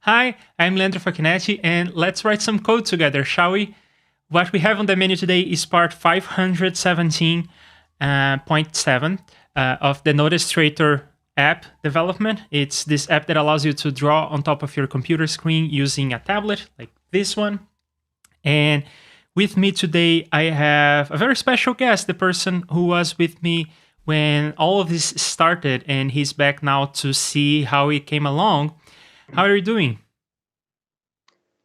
Hi, I'm Leandro Facchinetti, and let's write some code together, shall we? What we have on the menu today is part 517.7 of the Notestrator app development. It's this app that allows you to draw on top of your computer screen using a tablet like this one. And with me today, I have a very special guest, the person who was with me when all of this started, and he's back now to see how it came along. How are you doing?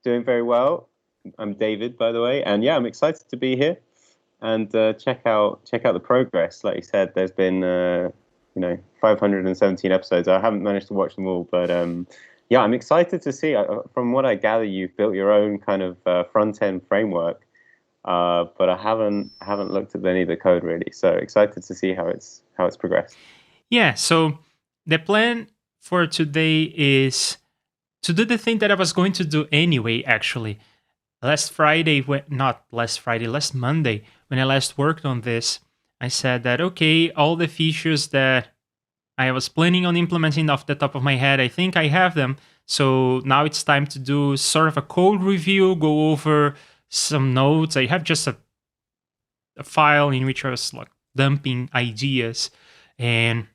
Doing very well. I'm David, by the way, and yeah, I'm excited to be here and check out the progress. Like you said, there's been 517 episodes. I haven't managed to watch them all, but yeah, I'm excited to see. From what I gather, you've built your own kind of front end framework, but I haven't looked at any of the code really. So excited to see how it's progressed. Yeah, so the plan for today is to do the thing that I was going to do anyway, actually. Last Monday, when I last worked on this, I said that, okay, all the features that I was planning on implementing off the top of my head, I think I have them. So now it's time to do sort of a code review, go over some notes. I have just a file in which I was like dumping ideas, and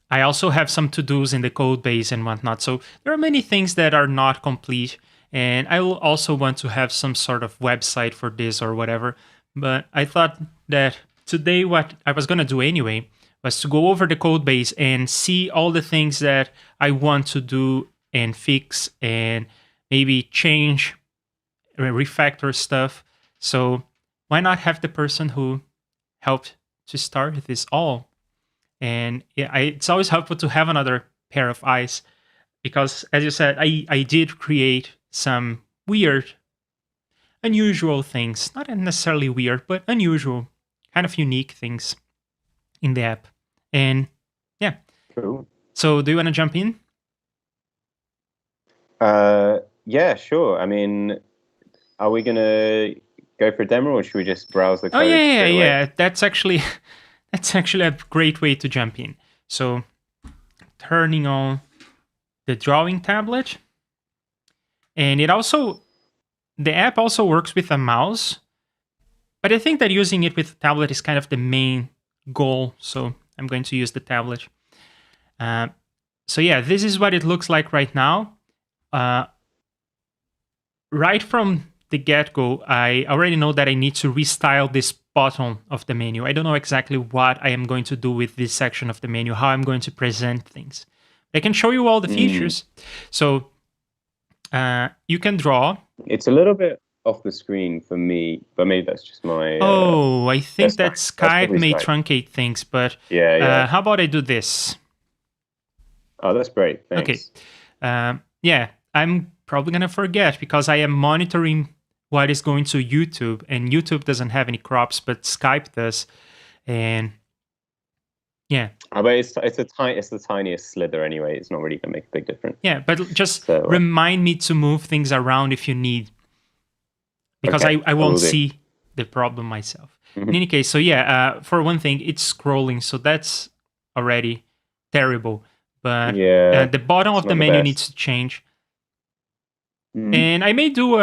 I also have some to-dos in the code base and whatnot. So there are many things that are not complete. And I will also want to have some sort of website for this or whatever. But I thought that today what I was going to do anyway was to go over the code base and see all the things that I want to do and fix and maybe change, refactor stuff. So why not have the person who helped to start this all? And it's always helpful to have another pair of eyes because, as you said, I did create some weird, unusual things. Not necessarily weird, but unusual, kind of unique things in the app. And yeah, Cool. so do you want to jump in? Yeah, sure. I mean, are we gonna go for a demo, or should we just browse the Oh yeah, code yeah, straight away? yeah. That's actually that's actually a great way to jump in. So turning on the drawing tablet, and the app also works with a mouse, but I think that using it with a tablet is kind of the main goal. So I'm going to use the tablet. Uh, so yeah, this is what it looks like right now. Uh, right from the get-go, I already know that I need to restyle this bottom of the menu. I don't know exactly what I am going to do with this section of the menu, how I'm going to present things. I can show you all the Mm. features. So you can draw. It's a little bit off the screen for me, but maybe that's just my Oh, I think that's that fine. That's Skype probably may Skype. truncate things, but Yeah, yeah. how about I do this? Oh, that's great. Okay. Thanks. Yeah, I'm probably going to forget because I am monitoring what is going to YouTube, and YouTube doesn't have any crops, but Skype does. And yeah, But it's the tiniest slither anyway. It's not really gonna make a big difference. yeah, but just So remind me to move things around if you need, because okay, I I won't will do. see the problem myself. In Mhm. any case, so yeah, for one thing, it's scrolling, so that's already terrible. But Yeah, the bottom it's of the not the menu best. needs to change. Mhm. And I may do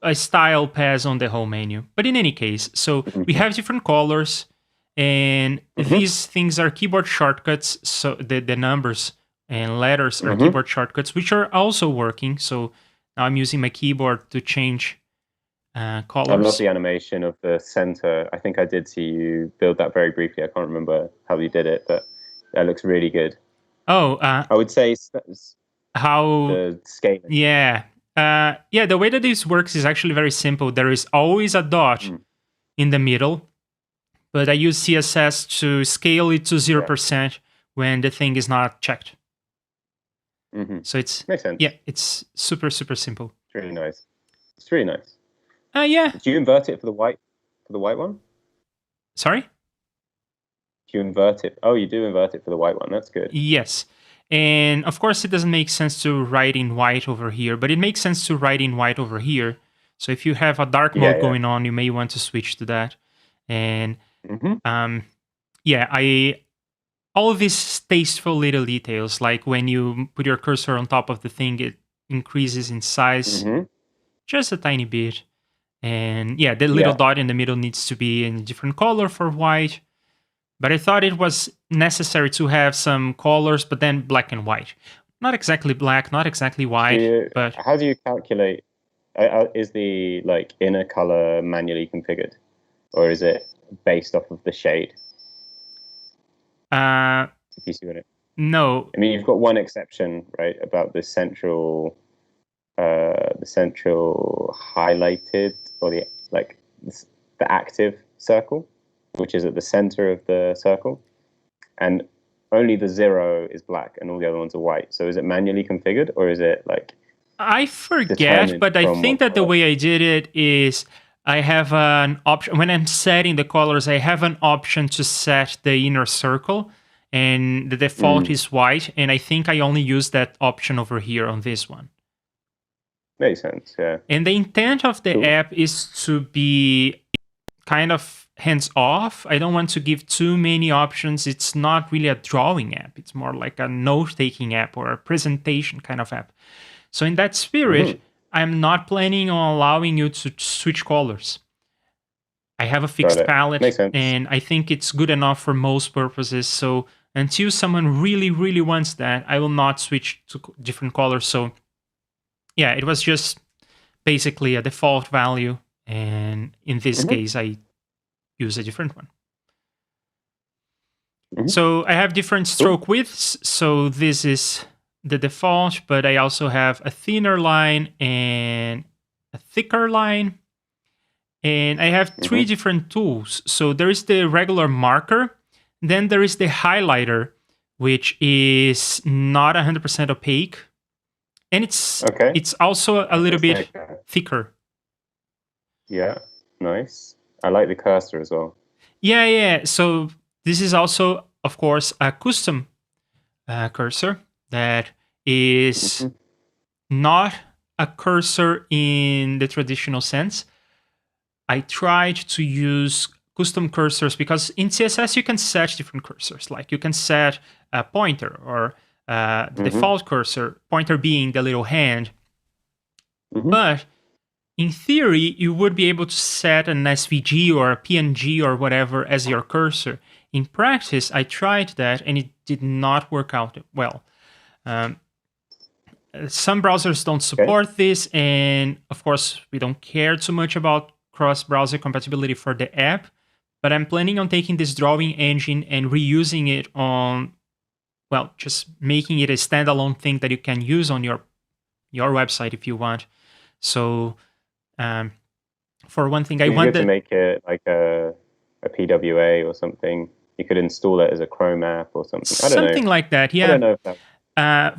a style pass on the whole menu. But in any case, so we Mhm. have different colors, and Mhm. these things are keyboard shortcuts. So the numbers and letters are Mhm. keyboard shortcuts, which are also working. So now I'm using my keyboard to change I love colors. the animation of the center. I think I did see you build that very briefly. I can't remember how you did it, but that looks really good. Oh, I would say how? the scaling. Yeah. Yeah, the way that this works is actually very simple. There is always a dot Mm. in the middle, but I use CSS to scale it to Yeah. 0% when the thing is not checked. Hmm. So Makes yeah, sense. it's super, super simple. It's really nice. It's really nice. Yeah, Do you invert it for the white one? sorry? Do you invert it? Oh, you do invert it for the white one. That's good. Yes. And of course, it doesn't make sense to write in white over here, but it makes sense to write in white over here. So if you have a dark Yeah, mode yeah. going on, you may want to switch to that. And Hmm. um, yeah, all of these tasteful little details, like when you put your cursor on top of the thing, increases in size Mm-hmm. just a tiny bit. And yeah, the little dot in the middle needs to be in a different color for white. But I thought it was necessary to have some colors, but then black and white. Not exactly black, not exactly white, but How do you calculate? Is the like inner color manually configured, or is it based off of the shade? If you see what no. I mean, you've got one exception, right, about the central highlighted or the active circle, which is at the center of the circle, and only the 0 is black and all the other ones are white. So is it manually configured or is it like I forget, determined but I from think what that the color? way I did it is I have an option. When I'm setting the colors, I have an option to set the inner circle, and the default is white. And I think I only use that option over here on this one. Makes sense, yeah. And the intent of the app is to be kind of hands off. I don't want to give too many options. It's not really a drawing app. It's more like a note-taking app or a presentation kind of app. So in that spirit, I'm not planning on allowing you to switch colors. I have a fixed palette, and I think it's good enough for most purposes. So until someone really, really wants that, I will not switch to different colors. So yeah, it was just basically a default value. And in this case, I use a different one. So I have different stroke widths. So this is the default, but I also have a thinner line and a thicker line. And I have three different tools. So there is the regular marker. Then there is the highlighter, which is not 100% opaque. And it's also a little bit thicker. Yeah, nice. I like the cursor as well. Yeah. So this is also, of course, a custom cursor that is not a cursor in the traditional sense. I tried to use custom cursors because in CSS you can set different cursors. Like you can set a pointer or the default cursor, pointer being the little hand. But in theory, you would be able to set an SVG or a PNG or whatever as your cursor. In practice, I tried that and it did not work out well. Some browsers don't support this, and of course, we don't care too much about cross-browser compatibility for the app, but I'm planning on taking this drawing engine and reusing it on, well, just making it a standalone thing that you can use on your website if you want. So, for one thing, I wanted to make it like a PWA or something. You could install it as a Chrome app or something. I don't know. Something like that, yeah. I don't know if that.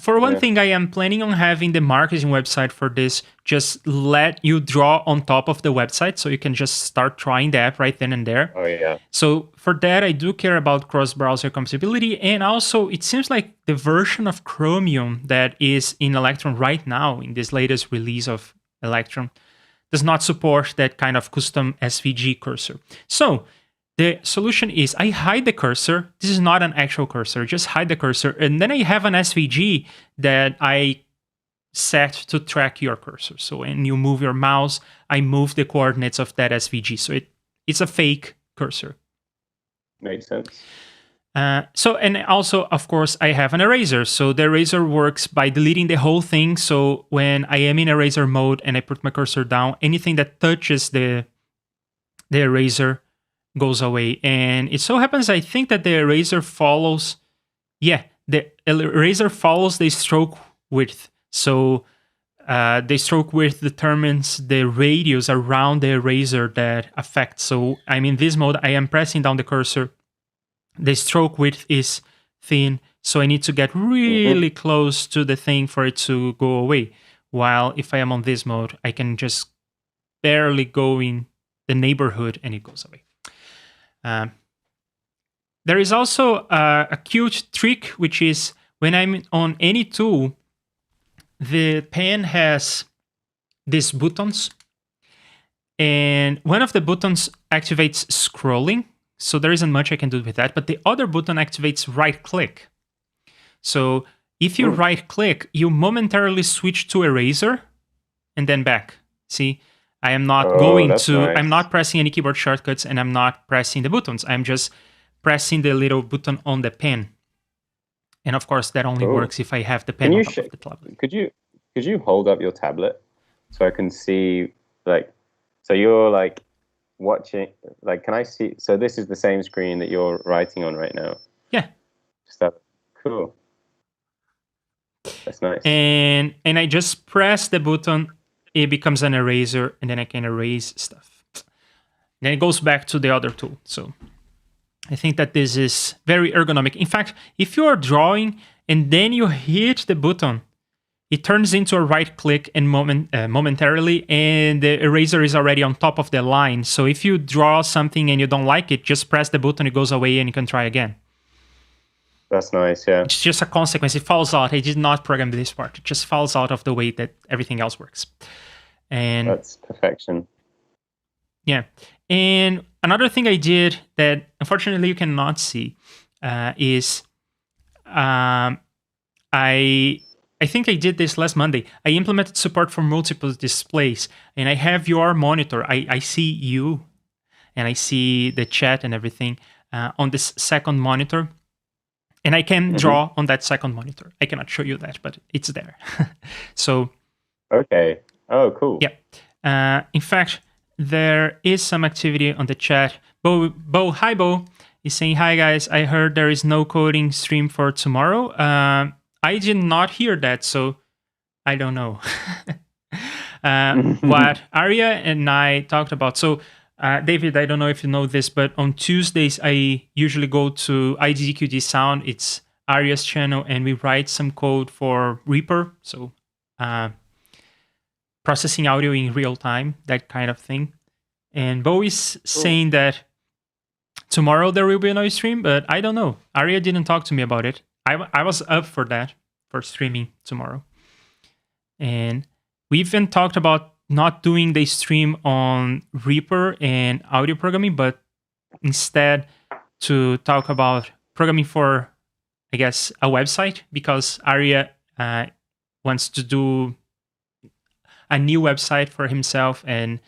For one thing, I am planning on having the marketing website for this just let you draw on top of the website, so you can just start trying the app right then and there. Oh, yeah. So for that, I do care about cross-browser compatibility, and also it seems like the version of Chromium that is in Electron right now, in this latest release of Electron, does not support that kind of custom SVG cursor. So the solution is I hide the cursor. This is not an actual cursor. Just hide the cursor. And then I have an SVG that I set to track your cursor. So when you move your mouse, I move the coordinates of that SVG. So it's a fake cursor. Makes sense. And also, of course, I have an eraser. So the eraser works by deleting the whole thing. So when I am in eraser mode and I put my cursor down, anything that touches the eraser goes away. And it so happens, I think that the eraser follows, the eraser follows the stroke width. So the stroke width determines the radius around the eraser that affects. So I'm in this mode, I am pressing down the cursor. The stroke width is thin, so I need to get really close to the thing for it to go away. While if I am on this mode, I can just barely go in the neighborhood and it goes away. There is also a cute trick, which is when I'm on any tool, the pen has these buttons, and one of the buttons activates scrolling, so there isn't much I can do with that, but the other button activates right click. So if you right click, you momentarily switch to eraser and then back. See, I am not I'm not pressing any keyboard shortcuts, and I'm not pressing the buttons. I'm just pressing the little button on the pen. And of course, that only works if I have the pen on top of the tablet. Could you hold up your tablet so I can see, like, so you're like watching, like, can I see? So this is the same screen that you're writing on right now. Yeah. Cool. That's nice. And I just press the button, it becomes an eraser, and then I can erase stuff. Then it goes back to the other tool. So I think that this is very ergonomic. In fact, if you are drawing and then you hit the button, it turns into a right click and momentarily, and the eraser is already on top of the line. So if you draw something and you don't like it, just press the button, it goes away, and you can try again. That's nice, yeah. It's just a consequence. It falls out. I did not program this part. It just falls out of the way that everything else works. And that's perfection. Yeah. And another thing I did that unfortunately you cannot see is I think I did this last Monday. I implemented support for multiple displays, and I have your monitor. I see you, and I see the chat and everything on this second monitor. And I can draw on that second monitor. I cannot show you that, but it's there. So. Okay. Oh, cool. Yeah. In fact, there is some activity on the chat. Hi, Bo, is saying, hi, guys. I heard there is no coding stream for tomorrow. I did not hear that, so I don't know what Arya and I talked about. So, David, I don't know if you know this, but on Tuesdays, I usually go to IDQD Sound. It's Arya's channel, and we write some code for Reaper. So processing audio in real time, that kind of thing. And Bo is saying that tomorrow there will be no stream, but I don't know. Arya didn't talk to me about it. I was up for that, for streaming tomorrow. And we even talked about not doing the stream on Reaper and audio programming, but instead to talk about programming for, I guess, a website, because Arya wants to do a new website for himself, and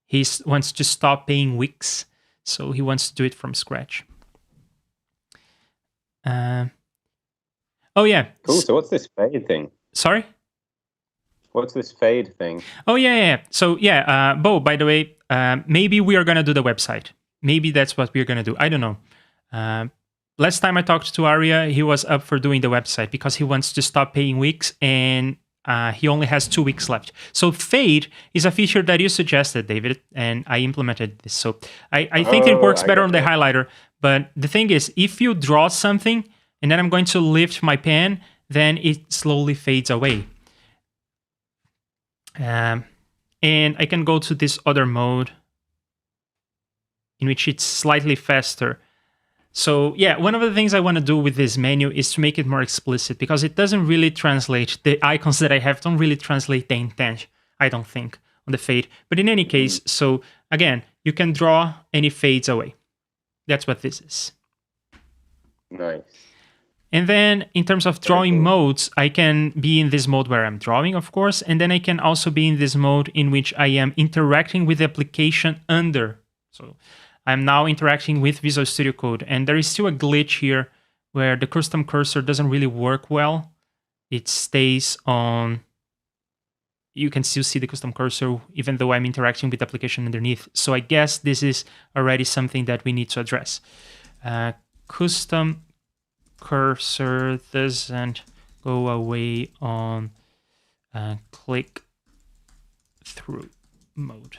he wants to stop paying Wix, so he wants to do it from scratch. Oh yeah. Cool. So what's this fade thing? Sorry? What's this fade thing? Oh, yeah. So, yeah, Bo, by the way, maybe we are going to do the website. Maybe that's what we're going to do. I don't know. Last time I talked to Arya, he was up for doing the website because he wants to stop paying Wix, and he only has 2 weeks left. So fade is a feature that you suggested, David, and I implemented this. So I think it works better on the highlighter. But the thing is, if you draw something, and then I'm going to lift my pen, then it slowly fades away. And I can go to this other mode in which it's slightly faster. So yeah, one of the things I want to do with this menu is to make it more explicit, because it doesn't really translate, the icons that I have don't really translate the intent, I don't think, on the fade. But in any case, so again, you can draw and it fades away. That's what this is. Nice. And then in terms of drawing modes, I can be in this mode where I'm drawing, of course, and then I can also be in this mode in which I am interacting with the application under. So I'm now interacting with Visual Studio Code, and there is still a glitch here where the custom cursor doesn't really work well. It stays on, you can still see the custom cursor even though I'm interacting with the application underneath. So I guess this is already something that we need to address. Custom cursor doesn't go away on click through mode.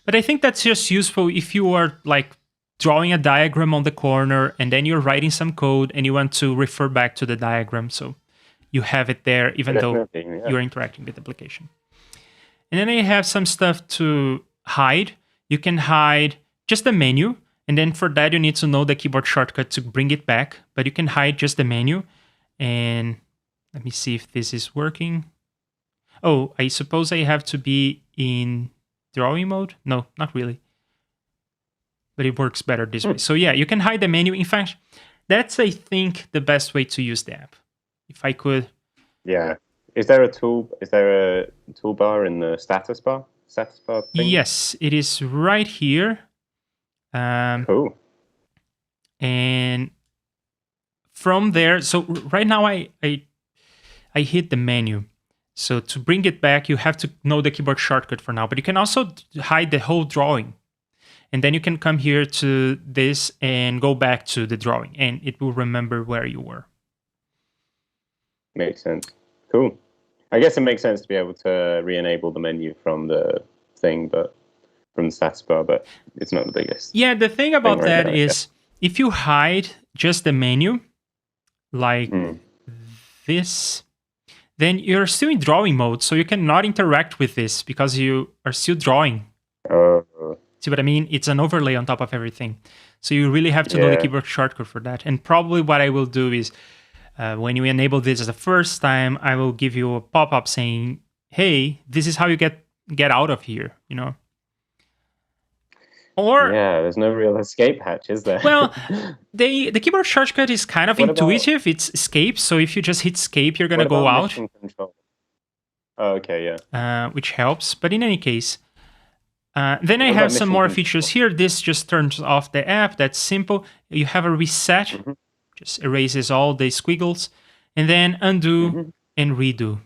But I think that's just useful if you are like drawing a diagram on the corner and then you're writing some code and you want to refer back to the diagram, so you have it there even though you're interacting with the application. And then I have some stuff to hide. You can hide just the menu. And then for that, you need to know the keyboard shortcut to bring it back. But you can hide just the menu. And let me see if this is working. Oh, I suppose I have to be in drawing mode? No, not really. But it works better this way. So yeah, you can hide the menu. In fact, that's, I think, the best way to use the app. If I could. Yeah. Is there a toolbar in the status bar? Status bar thing? Yes, it is right here. Cool. And from there, so right now I hit the menu. So to bring it back, you have to know the keyboard shortcut for now. But you can also hide the whole drawing. And then you can come here to this and go back to the drawing. And it will remember where you were. Makes sense. Cool. I guess it makes sense to be able to re-enable the menu from the thing, but from the status bar, but it's not the biggest. Yeah, the thing about right that now, is if you hide just the menu, like Hmm. this, then you're still in drawing mode, so you cannot interact with this because you are still drawing. See what I mean? It's an overlay on top of everything. So you really have to know the Yeah. keyboard shortcut for that. And probably what I will do is when you enable this as the first time, I will give you a pop-up saying, hey, this is how you get out of here, you know? Or Yeah, there's no real escape hatch, is there? well, the keyboard shortcut is kind of What about- intuitive. It's escape. So if you just hit escape, you're gonna What go about out, mission control? Oh, okay, yeah. which helps. But in any case, then I What have about some mission more control? features here. This just turns off the app. That's simple. You have a reset, Mhm. just erases all the squiggles, and then undo Mhm. and redo.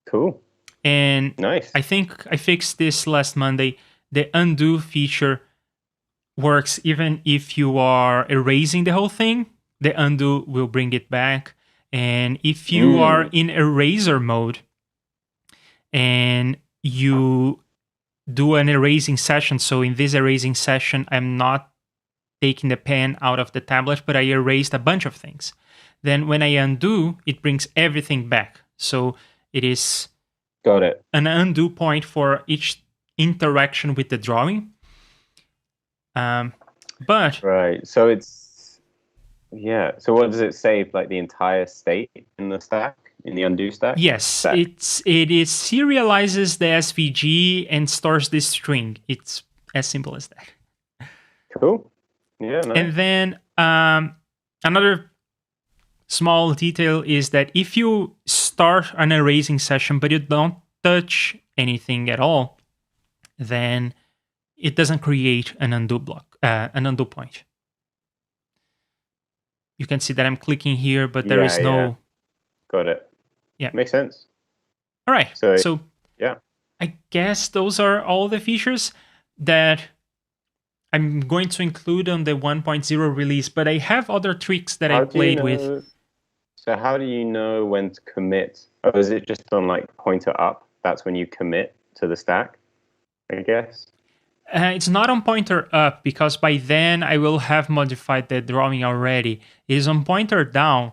Cool. And Nice. I think I fixed this last Monday. The undo feature works even if you are erasing the whole thing. The undo will bring it back. And if you are in eraser mode and you do an erasing session, so in this erasing session, I'm not taking the pen out of the tablet, but I erased a bunch of things. Then when I undo, it brings everything back. So it is Got it. an undo point for each interaction with the drawing. But Right. So it's yeah. So what does it save? Like the entire state in the stack, in the undo stack? yes, Stack. it is serializes the SVG and stores this string. It's as simple as that. Cool. Yeah. Nice. And then another small detail is that if you start an erasing session but you don't touch anything at all, then it doesn't create an undo block, an undo point. You can see that I'm clicking here, but there is no. Yeah. Got it. Yeah. Makes sense. All right. So yeah. I guess those are all the features that I'm going to include on the 1.0 release, but I have other tricks that I played with. So how do you know when to commit? Or is it just on like pointer up? That's when you commit to the stack, I guess? It's not on pointer up because by then I will have modified the drawing already. It is on pointer down,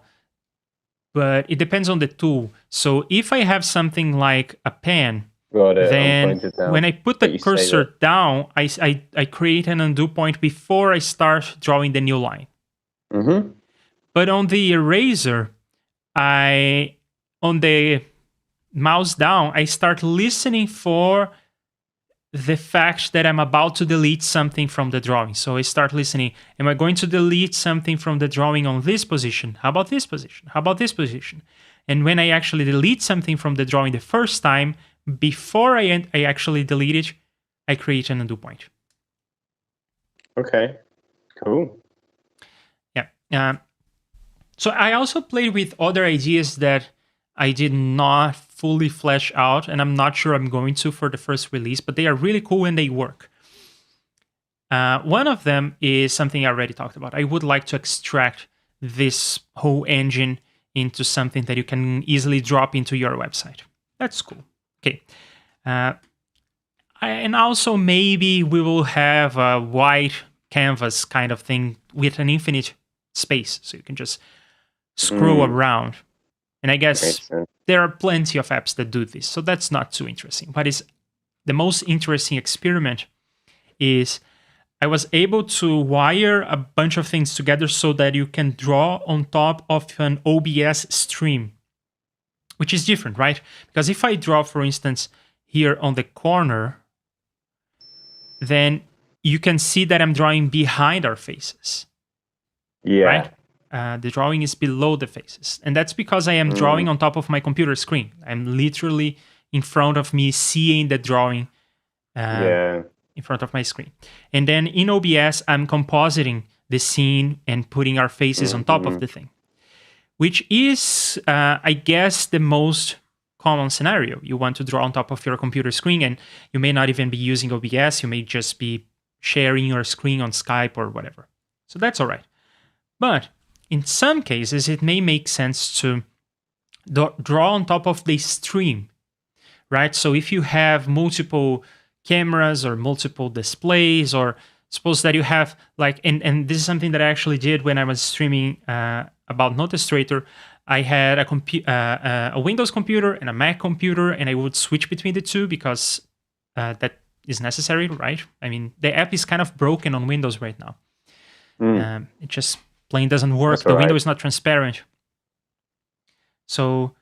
but it depends on the tool. So if I have something like a pen, then when I put the cursor down, I create an undo point before I start drawing the new line. Mm-hmm. But on the eraser, on the mouse down, I start listening for the fact that I'm about to delete something from the drawing. So I start listening. Am I going to delete something from the drawing on this position? How about this position? How about this position? And when I actually delete something from the drawing the first time, before I actually delete it, I create an undo point. Okay, cool. Yeah. So I also played with other ideas that I did not fully flesh out, and I'm not sure I'm going to for the first release, but they are really cool and they work. One of them is something I already talked about. I would like to extract this whole engine into something that you can easily drop into your website. That's cool. Okay. And also maybe we will have a white canvas kind of thing with an infinite space, so you can just scroll around. And I guess there are plenty of apps that do this, so that's not too interesting. What is the most interesting experiment is I was able to wire a bunch of things together so that you can draw on top of an OBS stream, which is different, right? Because if I draw, for instance, here on the corner, then you can see that I'm drawing behind our faces. Yeah. Right? the drawing is below the faces. And that's because I am drawing on top of my computer screen. I'm literally in front of me seeing the drawing in front of my screen. And then in OBS, I'm compositing the scene and putting our faces on top of the thing, which is, I guess, the most common scenario. You want to draw on top of your computer screen, and you may not even be using OBS. You may just be sharing your screen on Skype or whatever. So that's all right. But in some cases, it may make sense to draw on top of the stream, right? So if you have multiple cameras or multiple displays, or suppose that you have like, and this is something that I actually did when I was streaming about Notestrator. I had a Windows computer and a Mac computer, and I would switch between the two because that is necessary, right? I mean, the app is kind of broken on Windows right now. It just plain doesn't work. The window is not transparent. So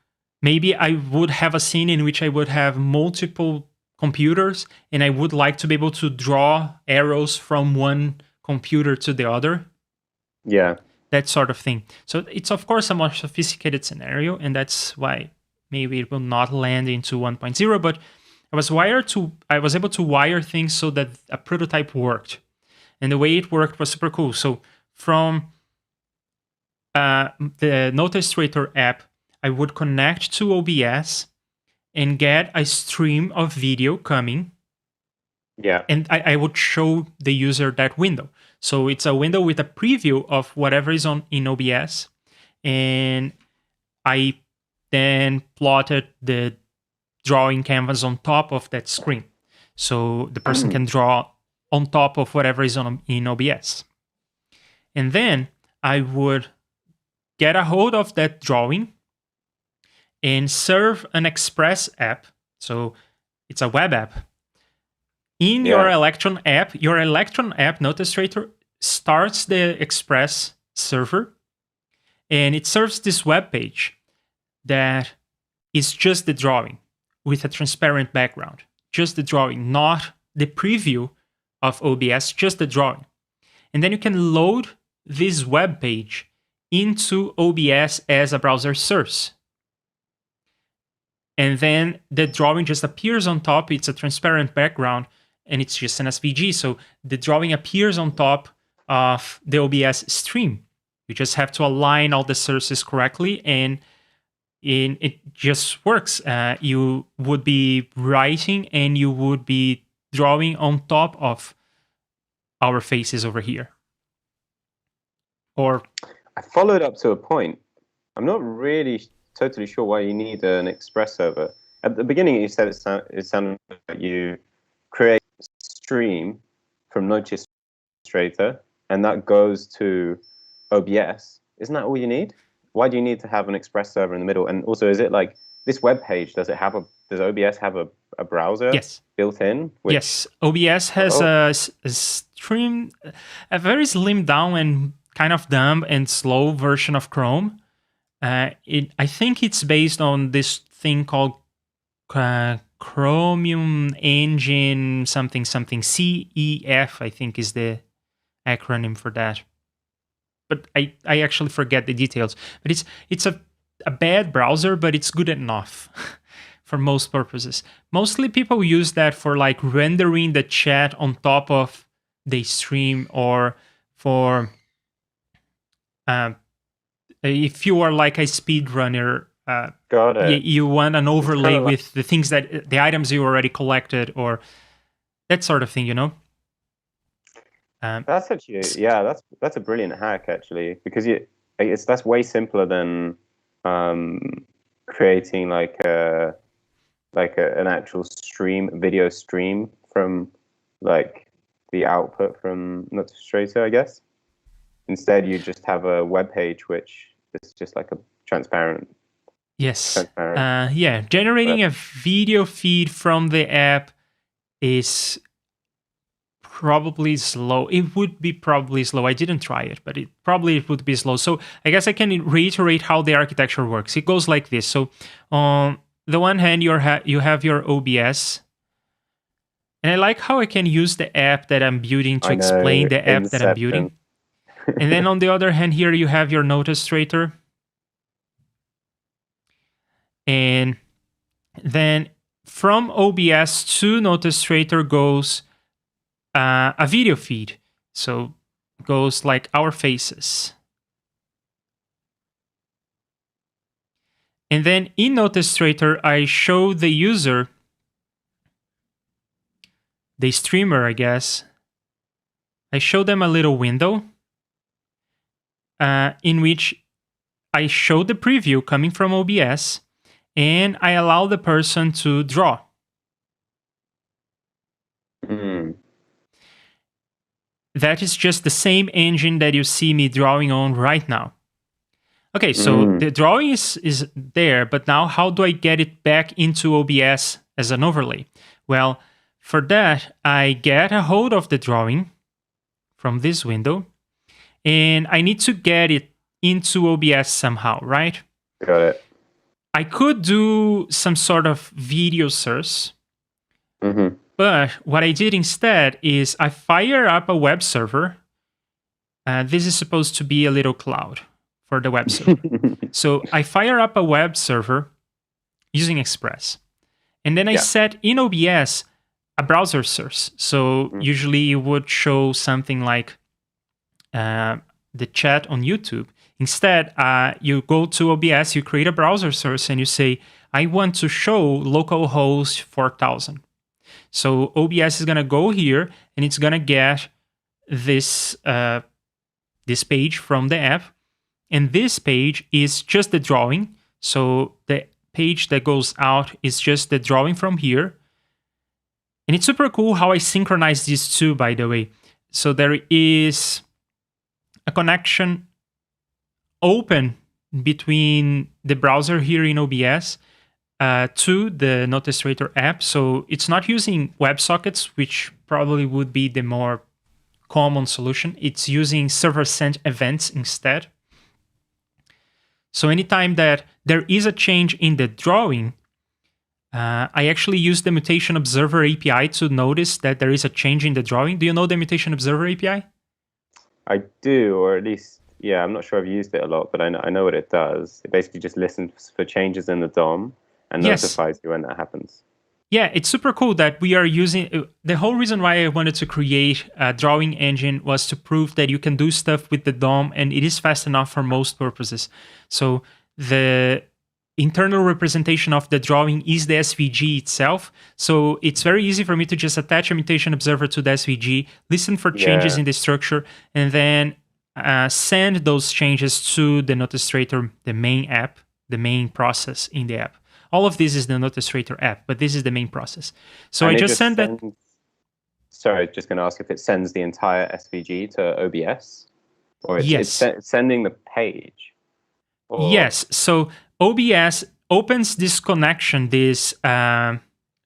maybe I would have a scene in which I would have multiple computers, and I would like to be able to draw arrows from one computer to the other. Yeah. That sort of thing. So it's, of course, a more sophisticated scenario, and that's why maybe it will not land into 1.0, but I was able to wire things so that a prototype worked. And the way it worked was super cool. So from the Notestrator app, I would connect to OBS and get a stream of video coming. Yeah. And I would show the user that window. So it's a window with a preview of whatever is on in OBS. And I then plotted the drawing canvas on top of that screen. So the person can draw on top of whatever is in OBS. And then I would get a hold of that drawing and serve an Express app. So it's a web app. In your Electron app, Notestrator, starts the Express server, and it serves this web page that is just the drawing with a transparent background. Just the drawing, not the preview of OBS, just the drawing. And then you can load this web page into OBS as a browser source. And then the drawing just appears on top. It's a transparent background, and it's just an SVG. So the drawing appears on top of the OBS stream. You just have to align all the sources correctly, and it just works. You would be writing, and you would be drawing on top of our faces over here. Or I followed up to a point. I'm not really totally sure why you need an Express server. At the beginning, you said it sounded like you create a stream from Notestrator, and that goes to OBS. Isn't that all you need? Why do you need to have an Express server in the middle? And also, is it like this web page? Does OBS have a browser built in? Yes, OBS has a stream, a very slimmed down and kind of dumb and slow version of Chrome. I think it's based on this thing called Chromium Engine something CEF, I think is the acronym for that. But I actually forget the details. But it's a bad browser, but it's good enough for most purposes. Mostly people use that for like rendering the chat on top of the stream, or for if you are like a speedrunner, Got it. You want an overlay with the things the items you already collected, or that sort of thing, you know? That's actually, that's a brilliant hack actually, because that's way simpler than creating like an actual video stream from like the output from Notestrator, I guess. Instead, you just have a web page which is just like a transparent. Yes. Generating a video feed from the app is probably slow. It would be probably slow. I didn't try it, but it would be slow. So I guess I can reiterate how the architecture works. It goes like this. So on the one hand, you have your OBS. And I like how I can use the app that I'm building to explain the app that I'm building. And then on the other hand, here you have your Notestrator. And then from OBS to Notestrator goes a video feed. So goes like our faces. And then in Notestrator, I show the user, the streamer, I guess. I show them a little window in which I show the preview coming from OBS, and I allow the person to draw. That is just the same engine that you see me drawing on right now. Okay, so the drawing is there, but now how do I get it back into OBS as an overlay? Well, for that, I get a hold of the drawing from this window, and I need to get it into OBS somehow, right? Got it. I could do some sort of video source, but what I did instead is I fire up a web server. This is supposed to be a little cloud for the web server. So I fire up a web server using Express. And then I set in OBS a browser source. So usually you would show something like the chat on YouTube. Instead, you go to OBS, you create a browser source, and you say, I want to show localhost 4000. So OBS is going to go here, and it's going to get this, this page from the app. And this page is just the drawing. So the page that goes out is just the drawing from here. And it's super cool how I synchronize these two, by the way. So there is a connection open between the browser here in OBS to the Notestrator app. So it's not using WebSockets, which probably would be the more common solution. It's using server-sent events instead. So anytime that there is a change in the drawing, I actually use the Mutation Observer API to notice that there is a change in the drawing. Do you know the Mutation Observer API? I do, or at least, yeah, I'm not sure I've used it a lot, but I know what it does. It basically just listens for changes in the DOM and notifies you when that happens. Yeah, it's super cool that we are using... the whole reason why I wanted to create a drawing engine was to prove that you can do stuff with the DOM, and it is fast enough for most purposes. So the internal representation of the drawing is the SVG itself. So it's very easy for me to just attach a mutation observer to the SVG, listen for changes in the structure, and then send those changes to the Notestrator, the main app, the main process in the app. All of this is the Notestrator app, but this is the main process. So and I just send that. Sorry, just going to ask if it sends the entire SVG to OBS, or it's sending the page. Or... Yes. So OBS opens this connection, this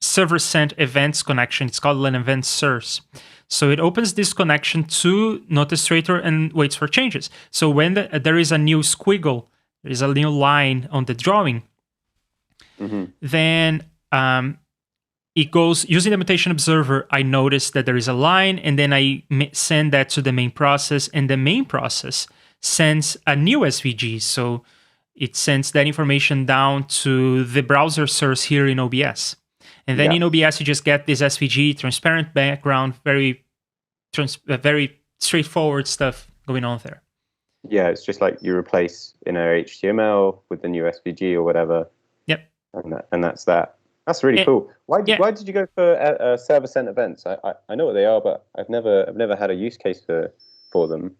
server-sent events connection. It's called an event source. So it opens this connection to Notestrator and waits for changes. So when there is a new squiggle, there is a new line on the drawing, then it goes, using the mutation observer, I notice that there is a line, and then I send that to the main process, and the main process sends a new SVG. So it sends that information down to the browser source here in OBS. And then in OBS, you just get this SVG, transparent background, very straightforward stuff going on there. Yeah, it's just like you replace inner HTML with the new SVG or whatever. Yep. And that's that. That's really cool. Why did you go for server-sent events? I know what they are, but I've never had a use case for them.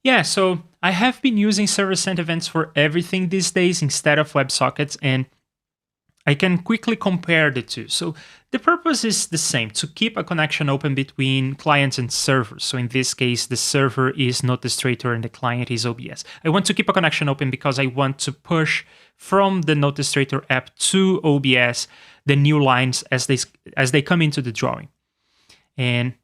Yeah, so I have been using server-sent events for everything these days instead of WebSockets, and I can quickly compare the two. So the purpose is the same, to keep a connection open between clients and servers. So in this case, the server is Notestrator and the client is OBS. I want to keep a connection open because I want to push from the Notestrator app to OBS the new lines as they come into the drawing. And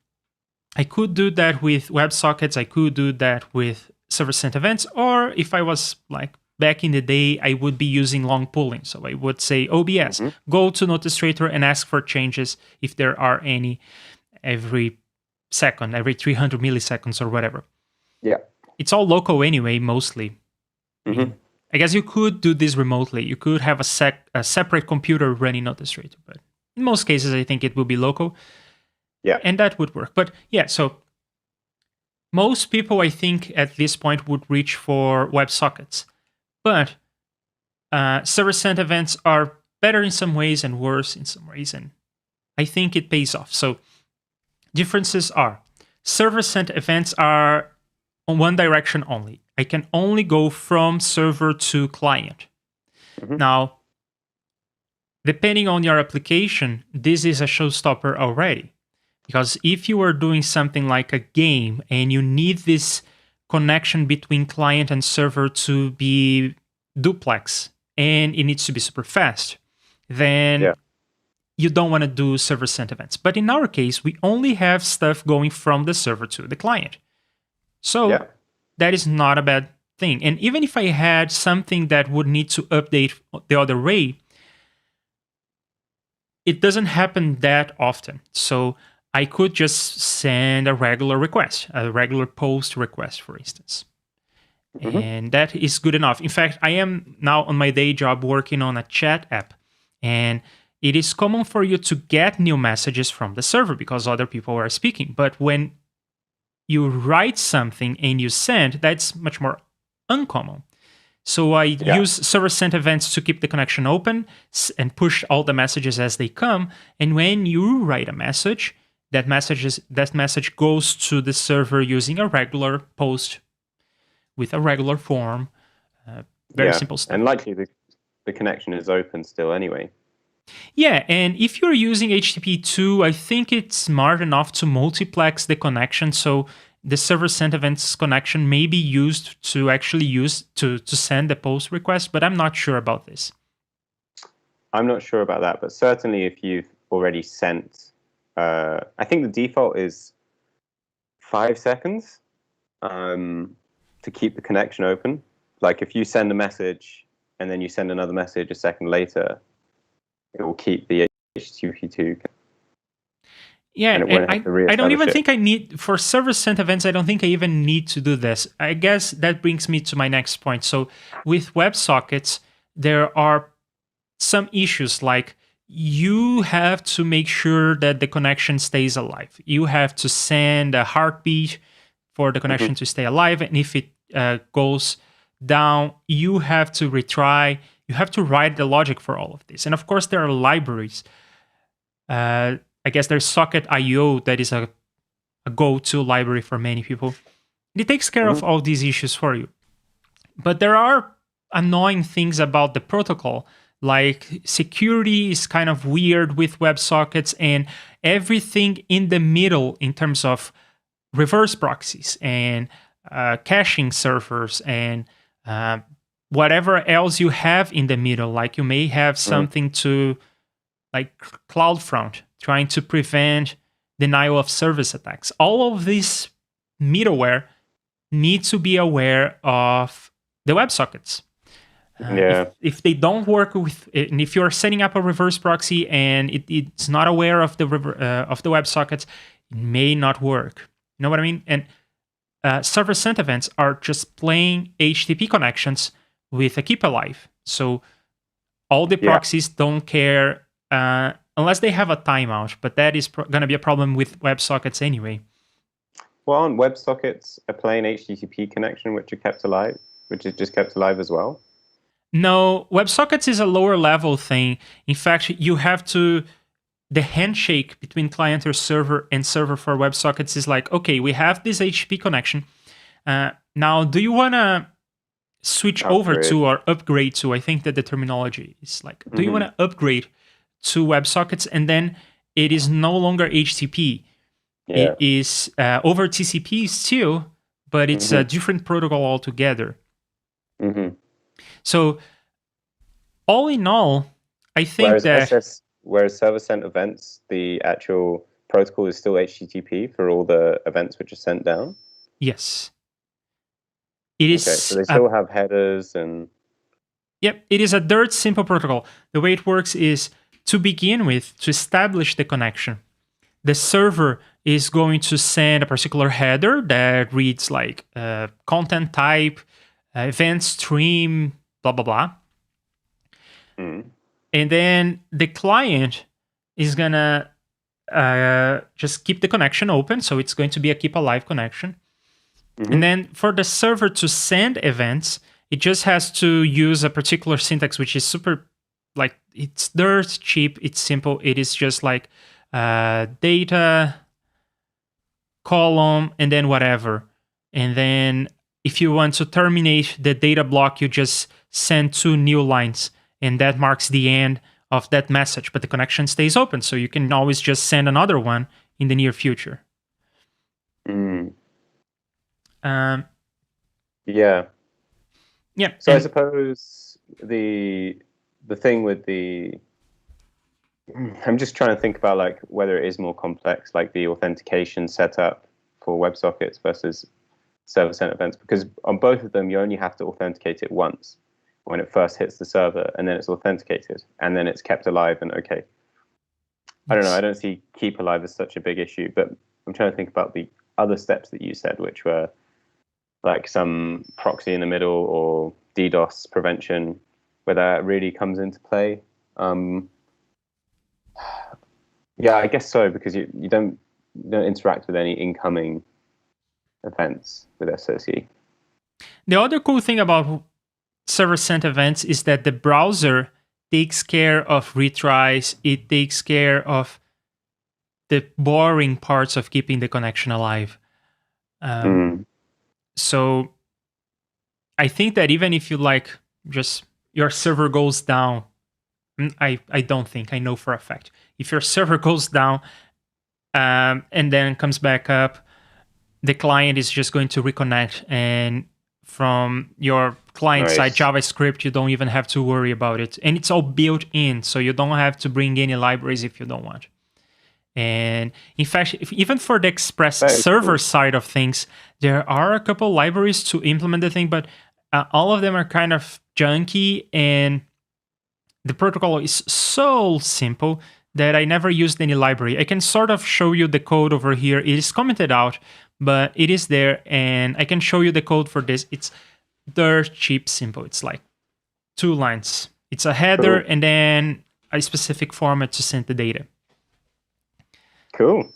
I could do that with WebSockets, I could do that with server-sent events, or if I was like back in the day, I would be using long pulling. So I would say, OBS, go to Notestrator and ask for changes if there are any every second, every 300 milliseconds or whatever. Yeah. It's all local anyway, mostly. I mean, I guess you could do this remotely. You could have a separate computer running Notestrator, but in most cases, I think it will be local, Yeah. and that would work. But yeah, so most people, I think, at this point would reach for WebSockets, but server-sent events are better in some ways and worse in some ways, and I think it pays off. So differences are server-sent events are on one direction only. I can only go from server to client. Now, depending on your application, this is a showstopper already. Because if you are doing something like a game and you need this connection between client and server to be duplex and it needs to be super fast, then you don't want to do server sent events. But in our case, we only have stuff going from the server to the client. So that is not a bad thing. And even if I had something that would need to update the other way, it doesn't happen that often. So I could just send a regular request, a regular post request, for instance. And that is good enough. In fact, I am now on my day job working on a chat app. And it is common for you to get new messages from the server because other people are speaking. But when you write something and you send, that's much more uncommon. So I use server-sent events to keep the connection open and push all the messages as they come. And when you write a message, that message goes to the server using a regular post with a regular form. Very simple stuff. And likely the connection is open still anyway. Yeah, and if you're using HTTP2, I think it's smart enough to multiplex the connection. So the server-sent events connection may be used to actually use to send the post request, but I'm not sure about this. I'm not sure about that, but certainly if you've already sent, I think the default is 5 seconds to keep the connection open. Like if you send a message and then you send another message a second later, it will keep the HTTP2. Yeah, and I don't even think I need, for server-sent events, I don't think I even need to do this. I guess that brings me to my next point. So with WebSockets, there are some issues like you have to make sure that the connection stays alive. You have to send a heartbeat for the connection to stay alive. And if it goes down, you have to retry. You have to write the logic for all of this. And of course, there are libraries. I guess there's Socket.io that is a go-to library for many people. It takes care of all these issues for you. But there are annoying things about the protocol, like security is kind of weird with WebSockets, and everything in the middle in terms of reverse proxies and caching servers and whatever else you have in the middle, like you may have something to like CloudFront trying to prevent denial of service attacks. All of this middleware needs to be aware of the WebSockets. If they don't work with, and if you're setting up a reverse proxy and it's not aware of the WebSockets, it may not work. You know what I mean? And server-sent events are just plain HTTP connections with a keep alive. So all the proxies don't care unless they have a timeout, but that is going to be a problem with WebSockets anyway. Well, aren't WebSockets a plain HTTP connection which is just kept alive as well? No, WebSockets is a lower level thing. In fact, you have to, the handshake between client or server and server for WebSockets is like, okay, we have this HTTP connection. Now, do you want to switch over to or upgrade to, I think that the terminology is like, do you want to upgrade to WebSockets, and then it is no longer HTTP. It is over TCP still, but it's a different protocol altogether. So all in all, I think whereas server-sent events, the actual protocol is still HTTP for all the events which are sent down? Yes. It is. Okay, so they still have headers and... Yep, it is a dirt simple protocol. The way it works is, to begin with, to establish the connection, the server is going to send a particular header that reads like content type, event stream, blah, blah, blah. Mm. And then the client is going to just keep the connection open. So it's going to be a keep alive connection. Mm-hmm. And then for the server to send events, it just has to use a particular syntax, which is super, like, it's dirt cheap, it's simple. It is just like data, column, and then whatever. And then if you want to terminate the data block, you just send 2 new lines, and that marks the end of that message. But the connection stays open, so you can always just send another one in the near future. Mm. Yeah. So I suppose the thing with I'm just trying to think about like whether it is more complex, like the authentication setup for WebSockets versus server sent events, because on both of them you only have to authenticate it once when it first hits the server, and then it's authenticated, and then it's kept alive. And okay, I don't know. I don't see keep alive as such a big issue, but I'm trying to think about the other steps that you said, which were like some proxy in the middle or DDoS prevention, where that really comes into play. Yeah, I guess so, because you don't interact with any incoming events with SOC. The other cool thing about server sent events is that the browser takes care of retries. It takes care of the boring parts of keeping the connection alive. So I think that even if you like just your server goes down, I don't think, I know for a fact, if your server goes down and then comes back up, the client is just going to reconnect, and from your client side JavaScript, you don't even have to worry about it, and it's all built in, so you don't have to bring any libraries if you don't want. And in fact, even for the Express server side of things, there are a couple libraries to implement the thing, but all of them are kind of junky, and the protocol is so simple that I never used any library. I can sort of show you the code over here. It is commented out, but it is there, and I can show you the code for this. It's dirt cheap, simple. It's like 2 lines. It's a header and then a specific format to send the data. Cool.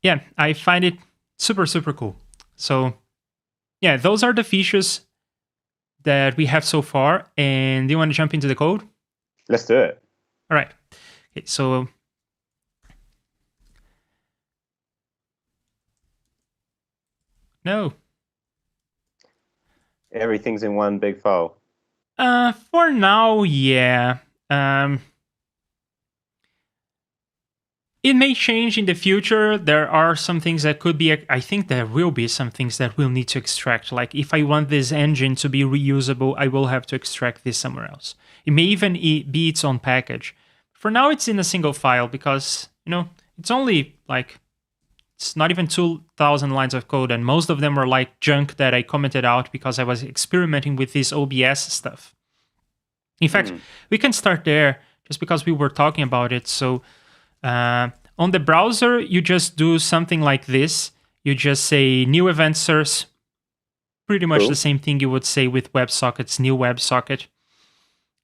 Yeah, I find it super, super cool. So yeah, those are the features that we have so far. And do you want to jump into the code? Let's do it. All right. Okay, so no. Everything's in one big file. For now, yeah. It may change in the future. There are some things that could be, I think there will be some things that we'll need to extract. Like if I want this engine to be reusable, I will have to extract this somewhere else. It may even be its own package. For now, it's in a single file because, it's only like, it's not even 2,000 lines of code. And most of them were like junk that I commented out because I was experimenting with this OBS stuff. In fact, we can start there just because we were talking about it. So on the browser, you just do something like this. You just say new event source, pretty much the same thing you would say with WebSockets, new WebSocket.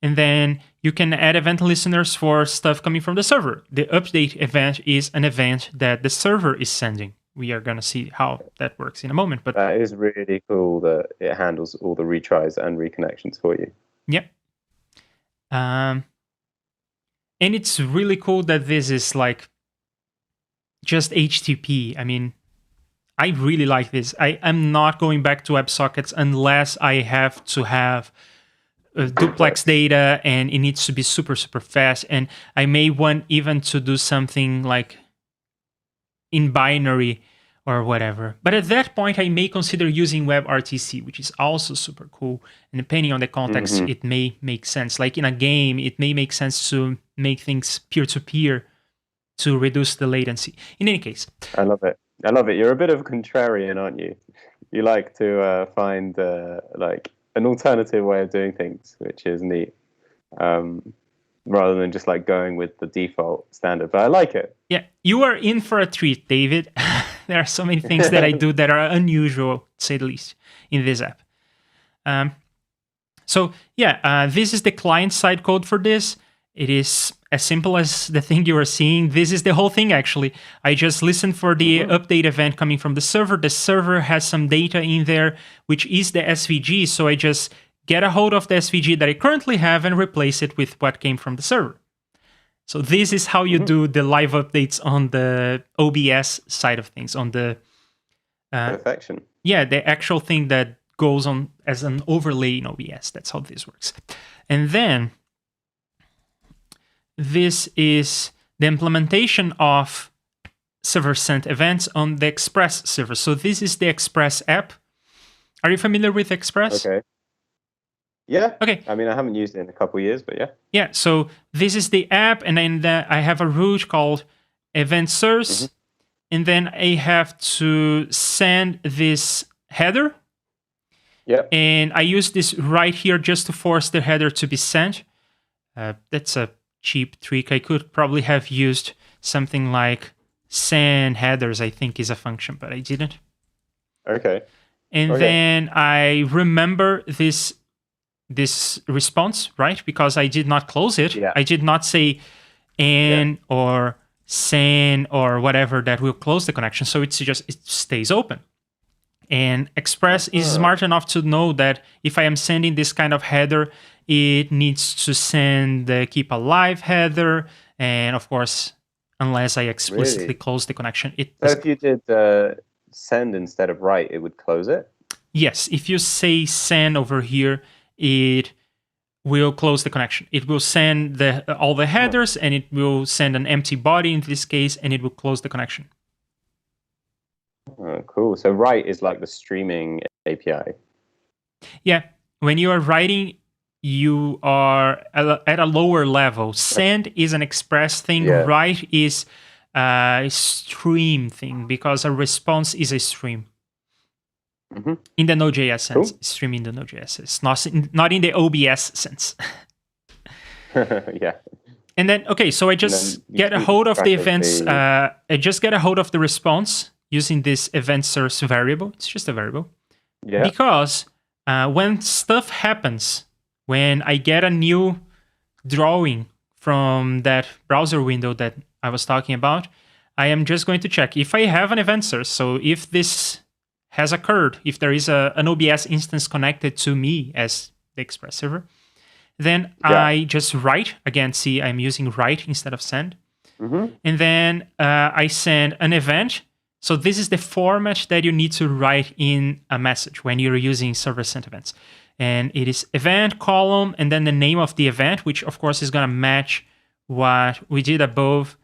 And then you can add event listeners for stuff coming from the server. The update event is an event that the server is sending. We are going to see how that works in a moment. But that is really cool that it handles all the retries and reconnections for you. Yep. And it's really cool that this is like just HTTP. I mean, I really like this. I'm not going back to WebSockets unless I have to have duplex data and it needs to be super, super fast. And I may want even to do something like in binary or whatever. But at that point, I may consider using WebRTC, which is also super cool. And depending on the context, it may make sense. Like in a game, it may make sense to make things peer-to-peer to reduce the latency. In any case. I love it. I love it. You're a bit of a contrarian, aren't you? You like to find like an alternative way of doing things, which is neat. rather than just like going with the default standard. But I like it. Yeah, you are in for a treat, David. There are so many things that I do that are unusual, to say the least, in this app. So yeah, this is the client-side code for this. It is as simple as the thing you are seeing. This is the whole thing, actually. I just listened for the update event coming from the server. The server has some data in there, which is the SVG. So I just get a hold of the SVG that I currently have and replace it with what came from the server. So this is how you do the live updates on the OBS side of things, on the Perfection. yeah, the actual thing that goes on as an overlay in OBS. That's how this works. And then this is the implementation of server sent events on the Express server. So this is the Express app. Are you familiar with Express? Okay. Yeah. Okay. I mean, I haven't used it in a couple of years, but yeah. Yeah. So this is the app, and then I have a route called event source, and then I have to send this header. Yeah. And I use this right here just to force the header to be sent. That's a cheap trick. I could probably have used something like send headers, I think is a function, but I didn't. Okay. And then I remember this response, right? Because I did not close it. Yeah. I did not say and or send or whatever that will close the connection. So it's just, it stays open. And Express is smart enough to know that if I am sending this kind of header, it needs to send the keep alive header. And of course, unless I explicitly close the connection, So if you did send instead of write, it would close it? Yes, if you say send over here, it will close the connection. It will send all the headers, and it will send an empty body in this case, and it will close the connection. Oh, cool. So write is like the streaming API. Yeah, when you are writing, you are at a lower level. Send is an Express thing. Yeah. Write is a stream thing, because a response is a stream. In the Node.js sense, stream in the Node.js. It's not in the OBS sense. Yeah. And then, okay, so I just get a hold of the events. I just get a hold of the response using this event source variable. It's just a variable. Yeah. Because when stuff happens, when I get a new drawing from that browser window that I was talking about, I am just going to check if I have an event source. So if this has occurred, if there is an OBS instance connected to me as the Express server, then I just write. Again, see, I'm using write instead of send. And then I send an event. So this is the format that you need to write in a message when you're using server sent events. And it is event column and then the name of the event, which of course is going to match what we did above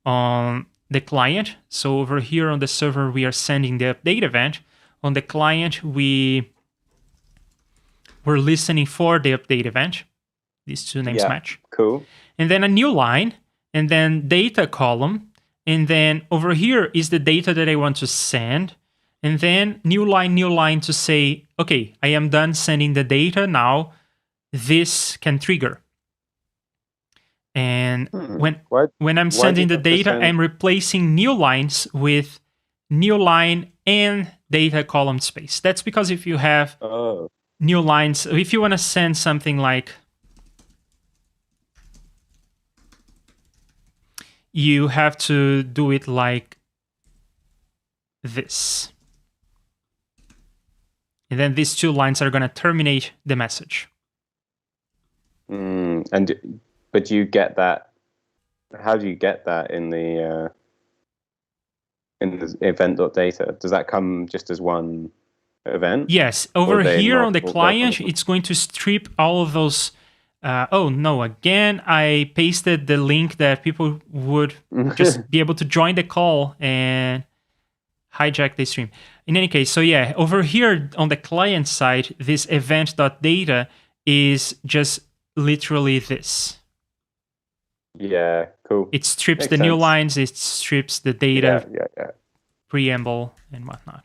on the client. So over here on the server, we are sending the update event. On the client, we're listening for the update event. These two names match. Cool. And then a new line, and then data column. And then over here is the data that I want to send. And then new line to say, okay, I am done sending the data. Now this can trigger. And when I'm sending the data, I'm replacing new lines with new line and data column space. That's because if you have new lines, if you want to send something like, you have to do it like this. And then these two lines are going to terminate the message. But you get that. How do you get that in the event.data? Does that come just as one event? Yes. Over here on the client, it's going to strip all of those. Oh no, again, I pasted the link that people would just be able to join the call and hijack the stream. In any case, so yeah, over here on the client side, this event.data is just literally this. Yeah, cool. It strips the new lines, it strips the data, preamble, and whatnot.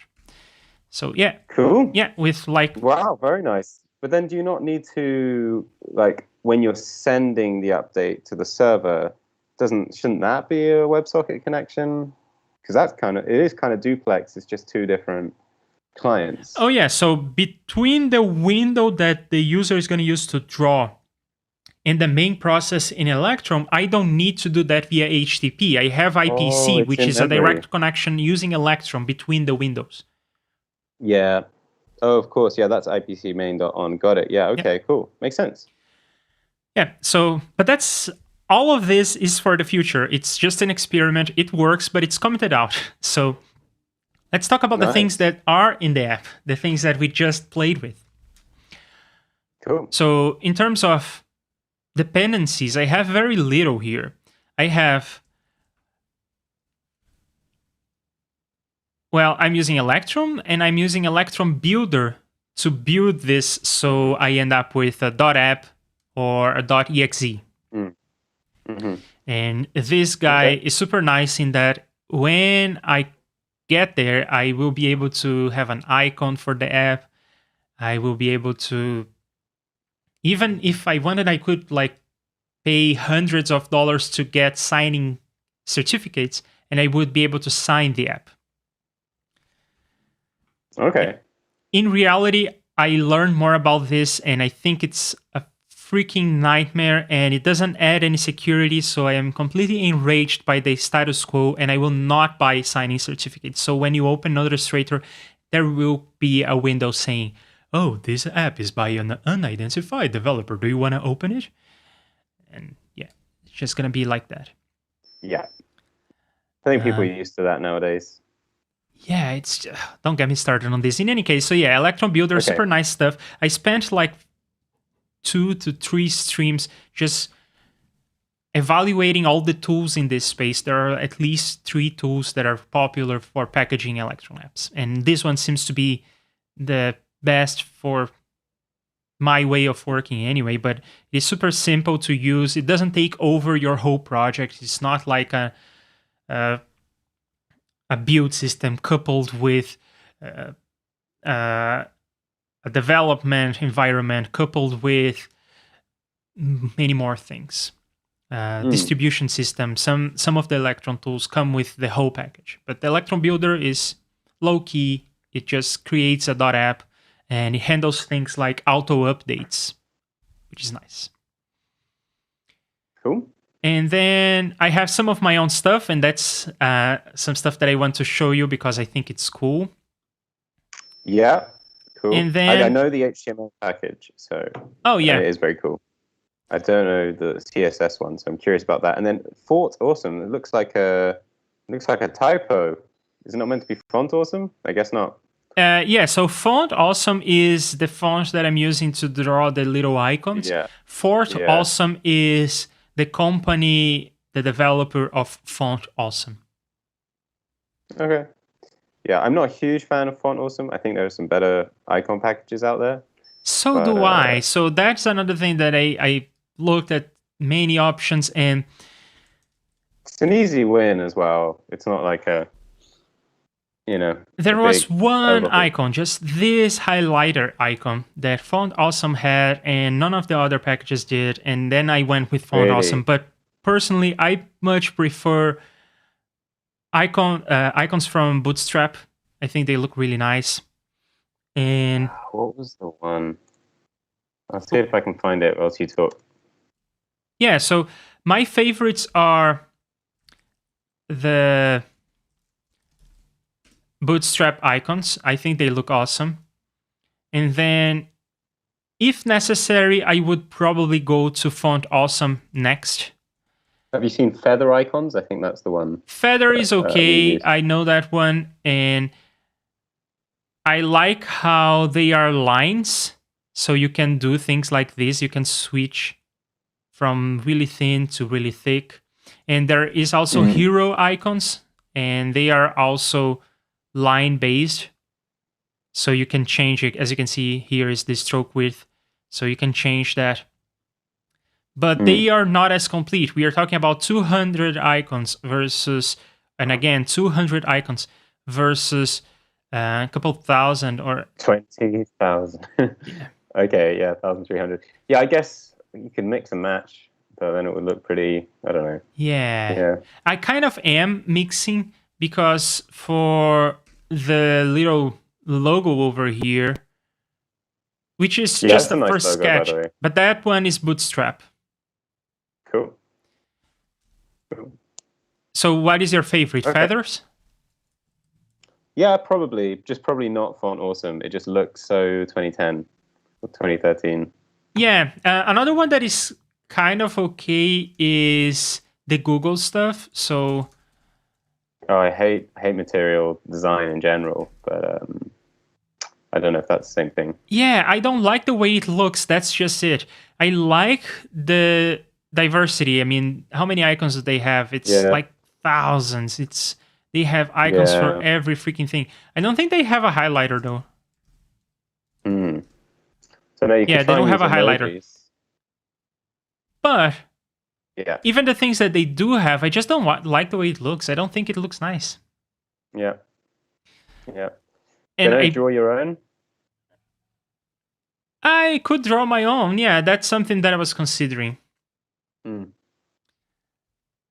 So yeah. Cool. Yeah, with like... Wow, very nice. But then do you not need to, like, when you're sending the update to the server, shouldn't that be a WebSocket connection? Because it is kind of duplex. It's just two different clients. Oh yeah, so between the window that the user is going to use to draw and the main process in Electron, I don't need to do that via HTTP. I have IPC, which is a direct connection using Electron between the windows. Yeah. Oh, of course. Yeah, that's IPC main.on. Got it. Yeah. Okay. Cool. Makes sense. Yeah. So, but that's all of this is for the future. It's just an experiment. It works, but it's commented out. So let's talk about the things that are in the app, the things that we just played with. Cool. So in terms of dependencies, I have very little here. I'm using Electron, and I'm using Electron Builder to build this, so I end up with a .app or a .exe. Mm-hmm. And this guy is super nice in that when I get there, I will be able to have an icon for the app. I will be able to, even if I wanted, I could pay hundreds of dollars to get signing certificates, and I would be able to sign the app. Okay. In reality, I learned more about this, and I think it's a freaking nightmare, and it doesn't add any security, so I am completely enraged by the status quo, and I will not buy signing certificates. So when you open Notestrator, there will be a window saying, oh, this app is by an unidentified developer. Do you want to open it? And yeah, it's just going to be like that. Yeah. I think people are used to that nowadays. Yeah, it's don't get me started on this. In any case, so yeah, Electron Builder, super nice stuff. I spent 2 to 3 streams just evaluating all the tools in this space. There are at least 3 tools that are popular for packaging Electron apps, and this one seems to be the best for my way of working anyway, but it's super simple to use. It doesn't take over your whole project. It's not like a build system coupled with a development environment coupled with many more things. Distribution system. Some of the Electron tools come with the whole package, but the Electron Builder is low key. It just creates a .app, and it handles things like auto updates, which is nice. Cool. And then I have some of my own stuff, and that's some stuff that I want to show you because I think it's cool. Yeah, cool. And then I know the HTML package, so it is very cool. I don't know the CSS one, so I'm curious about that. And then Font Awesome. It looks like a typo. Is it not meant to be Font Awesome? I guess not. So Font Awesome is the font that I'm using to draw the little icons. Yeah. Font Awesome is the company, the developer of Font Awesome. Okay. Yeah, I'm not a huge fan of Font Awesome. I think there are some better icon packages out there. So do I. So that's another thing that I looked at many options, and it's an easy win as well. It's not like there was one icon, just this highlighter icon that Font Awesome had, and none of the other packages did. And then I went with Font Awesome. But personally, I much prefer icons from Bootstrap. I think they look really nice. And what was the one? I'll see if I can find it whilst you talk. Yeah, so my favorites are the Bootstrap icons. I think they look awesome. And then, if necessary, I would probably go to Font Awesome next. Have you seen Feather icons? I think that's the one. Feather is okay. I know that one. And I like how they are lines. So you can do things like this. You can switch from really thin to really thick. And there is also hero icons. And they are also line-based. So you can change it. As you can see, here is the stroke width. So you can change that. But they are not as complete. We are talking about 200 icons versus, and again, 200 icons versus a couple thousand or 20,000. Okay, yeah, 1,300. Yeah, I guess you could mix and match, but then it would look pretty. I don't know. Yeah. Yeah. I kind of am mixing because for the little logo over here, which is Yeah, just that's a the nice first logo, by sketch, the way. but that one is Bootstrap. Cool. So what is your favorite? Okay. Feathers? Yeah, probably not font awesome. It just looks so 2010 or 2013. Yeah. Another one that is kind of okay is the Google stuff. So Oh, I hate material design in general, but I don't know if that's the same thing. yeah, I don't like the way it looks. That's just it. I like the diversity. I mean, how many icons do they have? It's Yeah. like thousands. They have icons for Yeah. every freaking thing. I don't think they have a highlighter though. Hmm. So now you Yeah, can they try don't and have use a highlighter. emojis. But Yeah. even the things that they do have, I just don't like the way it looks. I don't think it looks nice. Yeah. Yeah. And Can I draw your own? I could draw my own. Yeah, that's something that I was considering. Hmm.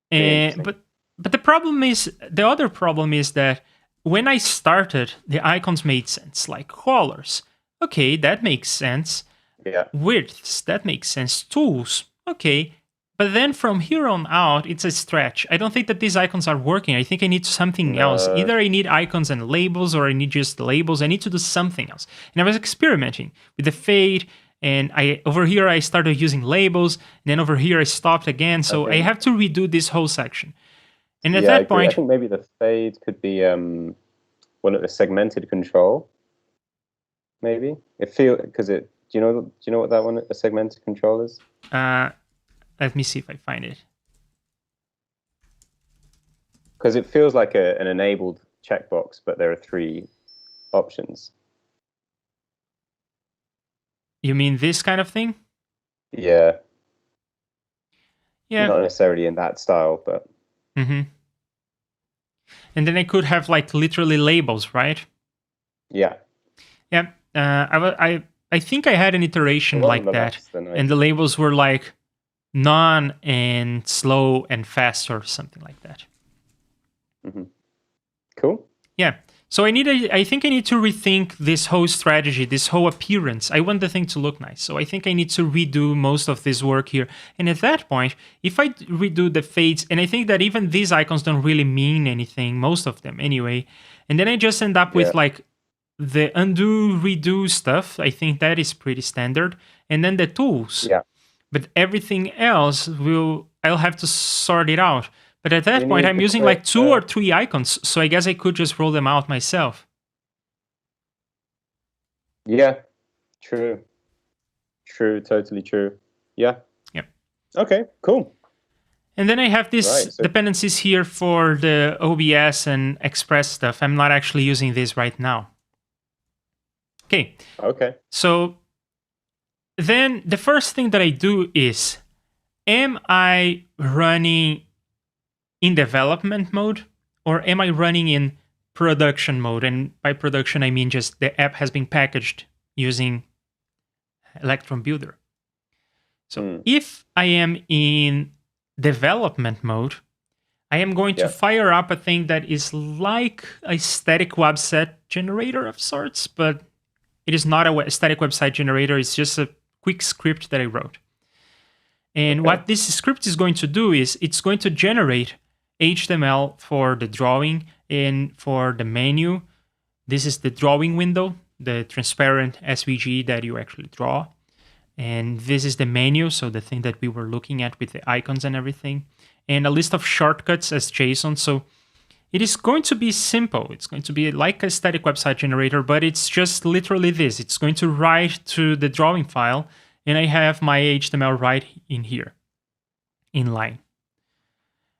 Interesting. But the other problem is that when I started, the icons made sense, like colors. Okay, that makes sense. Yeah. Widths, that makes sense. Tools, okay. But then from here on out, it's a stretch. I don't think that these icons are working. I think I need something else. Either I need icons and labels, or I need just labels. I need to do something else. And I was experimenting with the fade, and over here I started using labels, and then over here I stopped again. So I have to redo this whole section. And at that point, I think maybe the fade could be one of the segmented control. Maybe it feel because it. Do you know what that one, a segmented control is? let me see if I find it. Because it feels like an enabled checkbox, but there are 3 options. You mean this kind of thing? Yeah. Yeah. Not necessarily in that style, but. Mm-hmm. And then I could have like literally labels, right? Yeah. Yeah. I think I had an iteration like that, and the labels were like none and slow and fast or something like that. Mm-hmm. Cool. Yeah. So I think I need to rethink this whole strategy, this whole appearance. I want the thing to look nice. So I think I need to redo most of this work here. And at that point, if I redo the fades, and I think that even these icons don't really mean anything, most of them anyway, and then I just end up with like the undo, redo stuff. I think that is pretty standard. And then the tools. Yeah. But everything else I'll have to sort it out. But at that point, I'm using like 2 or 3 icons, so I guess I could just roll them out myself. Yeah, true. Totally true. Yeah. Yep. Okay, cool. And then I have these dependencies here for the OBS and Express stuff. I'm not actually using this right now. Okay. So then the first thing that I do is, am I running in development mode, or am I running in production mode? And by production, I mean just the app has been packaged using Electron Builder. So if I am in development mode, I am going to fire up a thing that is like a static website generator of sorts, but it is not a static website generator. It's just a quick script that I wrote. And what this script is going to do is it's going to generate HTML for the drawing and for the menu. This is the drawing window, the transparent SVG that you actually draw. And this is the menu, so the thing that we were looking at with the icons and everything. And a list of shortcuts as JSON. So it is going to be simple. It's going to be like a static website generator, but it's just literally this. It's going to write to the drawing file, and I have my HTML right in here, inline.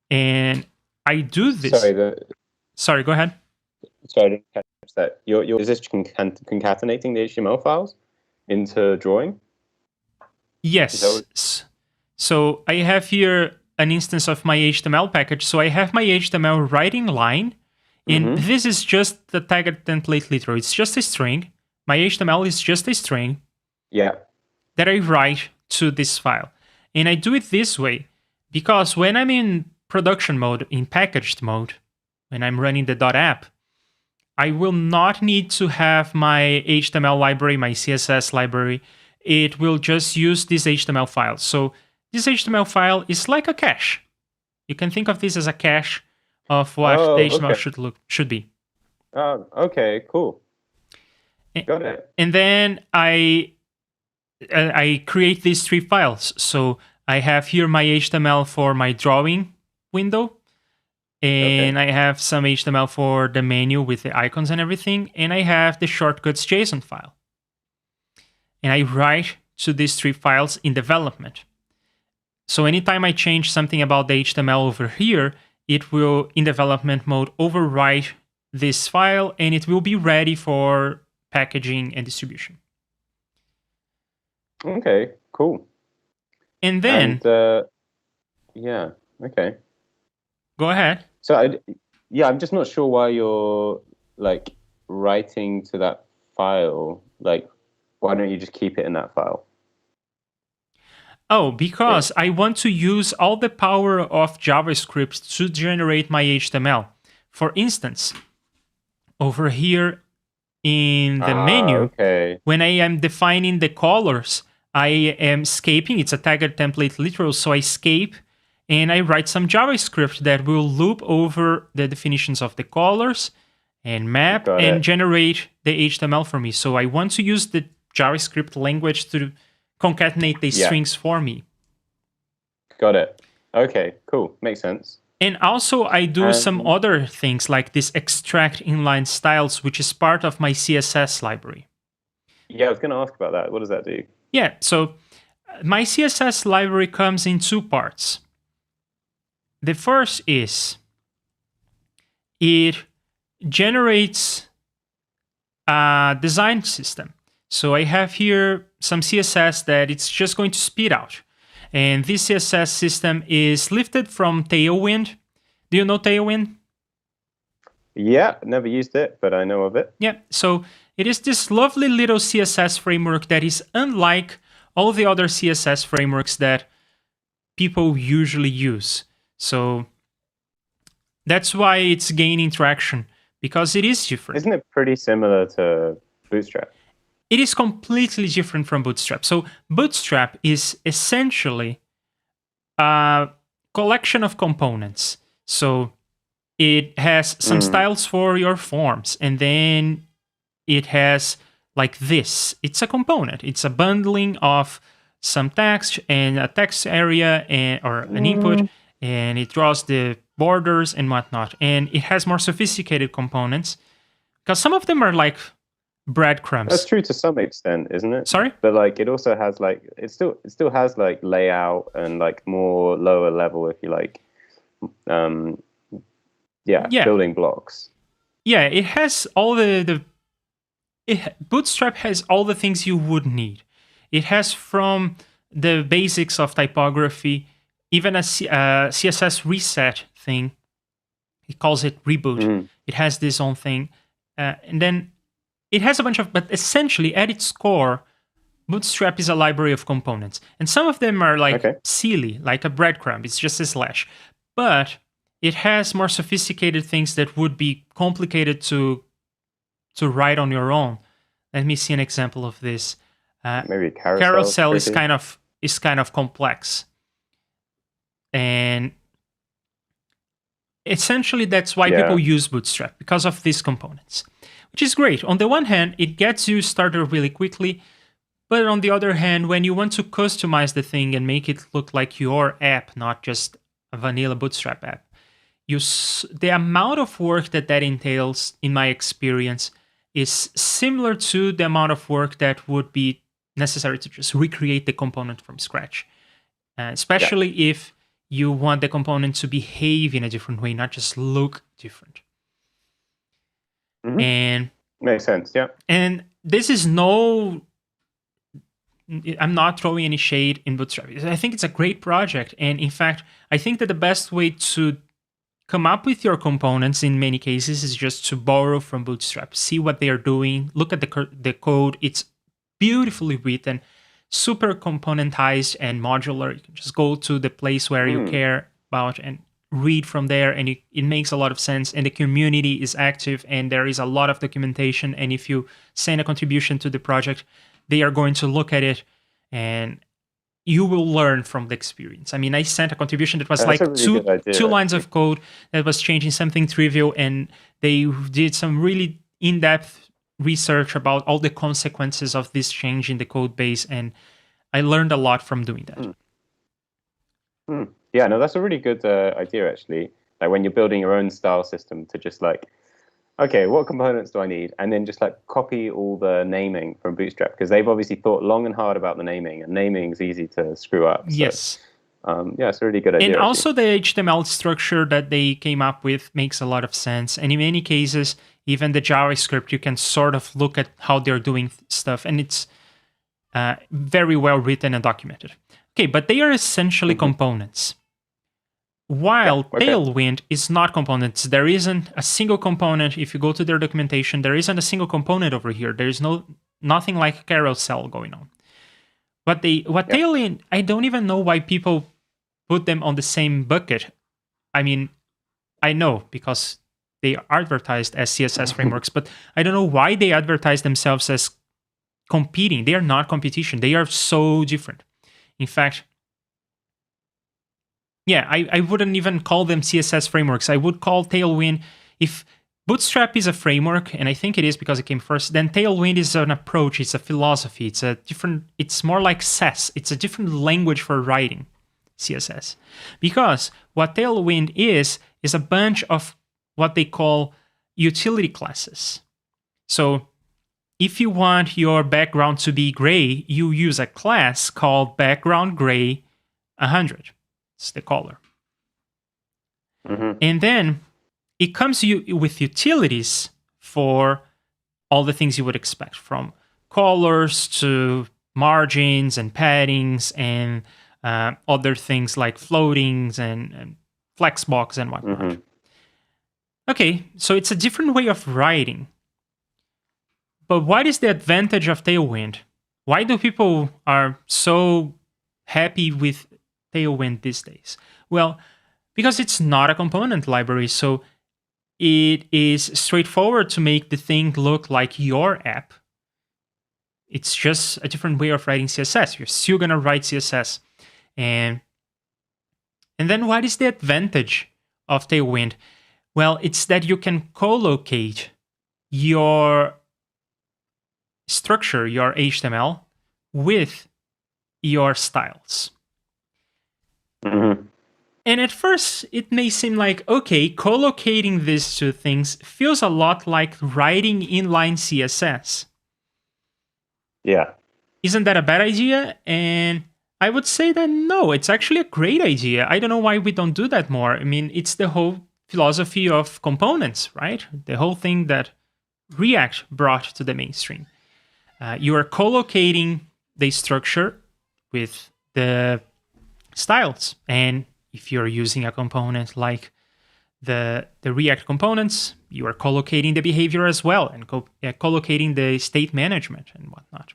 And I do this. Sorry, go ahead. Sorry, I didn't catch that. Is this concatenating the HTML files into drawing? Yes. So I have here an instance of my HTML package. So I have my HTML writing line, and this is just the tagged template literal. It's just a string. My HTML is just a string. Yeah. That I write to this file. And I do it this way because when I'm in production mode, in packaged mode, when I'm running the .app, I will not need to have my HTML library, my CSS library. It will just use this HTML file. So this HTML file is like a cache. You can think of this as a cache of what the HTML should be. Okay, cool. Got it. And then I create these 3 files. So I have here my HTML for my drawing window. And I have some HTML for the menu with the icons and everything. And I have the shortcuts JSON file. And I write to these 3 files in development. So anytime I change something about the HTML over here, it will, in development mode, overwrite this file, and it will be ready for packaging and distribution. Okay, cool. And then... yeah, okay. Go ahead. So, I'm just not sure why you're, like, writing to that file. Like, why don't you just keep it in that file? Oh, because I want to use all the power of JavaScript to generate my HTML. For instance, over here in the menu, when I am defining the colors, I am scaping. It's a tagged template literal, so I scape and I write some JavaScript that will loop over the definitions of the colors and map and generate the HTML for me. So I want to use the JavaScript language to concatenate the strings for me. Got it. Okay, cool. Makes sense. And also I do some other things like this extract inline styles, which is part of my CSS library. Yeah, I was going to ask about that. What does that do? Yeah, so my CSS library comes in 2 parts. The first is it generates a design system. So I have here some CSS that it's just going to spit out. And this CSS system is lifted from Tailwind. Do you know Tailwind? Yeah, never used it, but I know of it. Yeah, so it is this lovely little CSS framework that is unlike all the other CSS frameworks that people usually use. So that's why it's gaining traction, because it is different. Isn't it pretty similar to Bootstrap? It is completely different from Bootstrap. So Bootstrap is essentially a collection of components. So it has some styles for your forms, and then it has like this. It's a component. It's a bundling of some text and a text area or an input, and it draws the borders and whatnot. And it has more sophisticated components because some of them are like breadcrumbs. That's true to some extent, isn't it? Sorry? But like it also has like it still has like layout and like more lower level, if you like, building blocks. Yeah, it has all Bootstrap has all the things you would need. It has from the basics of typography, even a CSS reset thing. It calls it reboot. It has this own thing, and then it has a bunch of, but essentially at its core, Bootstrap is a library of components. And some of them are like silly, like a breadcrumb. It's just a slash. But it has more sophisticated things that would be complicated to write on your own. Let me see an example of this. Maybe carousel is kind of complex. And essentially that's why people use Bootstrap, because of these components. Which is great. On the one hand, it gets you started really quickly, but on the other hand, when you want to customize the thing and make it look like your app, not just a vanilla Bootstrap app, the amount of work that entails, in my experience, is similar to the amount of work that would be necessary to just recreate the component from scratch, especially if you want the component to behave in a different way, not just look different. And makes sense, yeah. And this is I'm not throwing any shade in Bootstrap. I think it's a great project. And in fact, I think that the best way to come up with your components in many cases is just to borrow from Bootstrap. See what they are doing. Look at the code. It's beautifully written. super componentized and modular. You can just go to the place where you care about and read from there, and it makes a lot of sense. And the community is active, and there is a lot of documentation. And if you send a contribution to the project, they are going to look at it, and you will learn from the experience. I mean, I sent a contribution that was That's like a really good idea, two lines actually. of code that was changing something trivial, and they did some really in-depth research about all the consequences of this change in the code base, and I learned a lot from doing that. Yeah, no, that's a really good idea, actually. Like when you're building your own style system, to just like, okay, what components do I need? And then just like copy all the naming from Bootstrap, because they've obviously thought long and hard about the naming, and naming is easy to screw up. So, Yes. yeah, it's a really good And idea, also actually. the HTML structure that they came up with makes a lot of sense. And in many cases, even the JavaScript, you can sort of look at how they're doing stuff, and it's very well written and documented. Okay, but they are essentially components. While Yeah, okay. Tailwind is not components, there isn't a single component. If you go to their documentation, there isn't a single component over here. There is nothing like carousel going on. What Tailwind, I don't even know why people put them on the same bucket. I mean, I know because they are advertised as CSS frameworks, but I don't know why they advertise themselves as competing. They are not competition. They are so different. In fact, yeah, I wouldn't even call them CSS frameworks. I would call Tailwind, if Bootstrap is a framework, and I think it is because it came first, then Tailwind is an approach, it's a philosophy, it's more like SES. It's a different language for writing CSS. Because what Tailwind is a bunch of what they call utility classes. So if you want your background to be gray, you use a class called background gray 100. It's the color. And then it comes with utilities for all the things you would expect, from colors to margins and paddings and other things like floatings and flexbox and whatnot. Okay, so it's a different way of writing. But what is the advantage of Tailwind? Why do people are so happy with Tailwind these days? Well, because it's not a component library, so it is straightforward to make the thing look like your app. It's just a different way of writing CSS. You're still gonna write CSS. And then what is the advantage of Tailwind? Well, it's that you can co-locate your structure, your HTML, with your styles. And at first, it may seem like, okay, co-locating these two things feels a lot like writing inline CSS. Yeah. Isn't that a bad idea? And I would say that no, it's actually a great idea. I don't know why we don't do that more. I mean, it's the whole philosophy of components, right? The whole thing that React brought to the mainstream. You are co-locating the structure with the styles. And if you're using a component like the React components, you are co-locating the behavior as well and co-locating the state management and whatnot.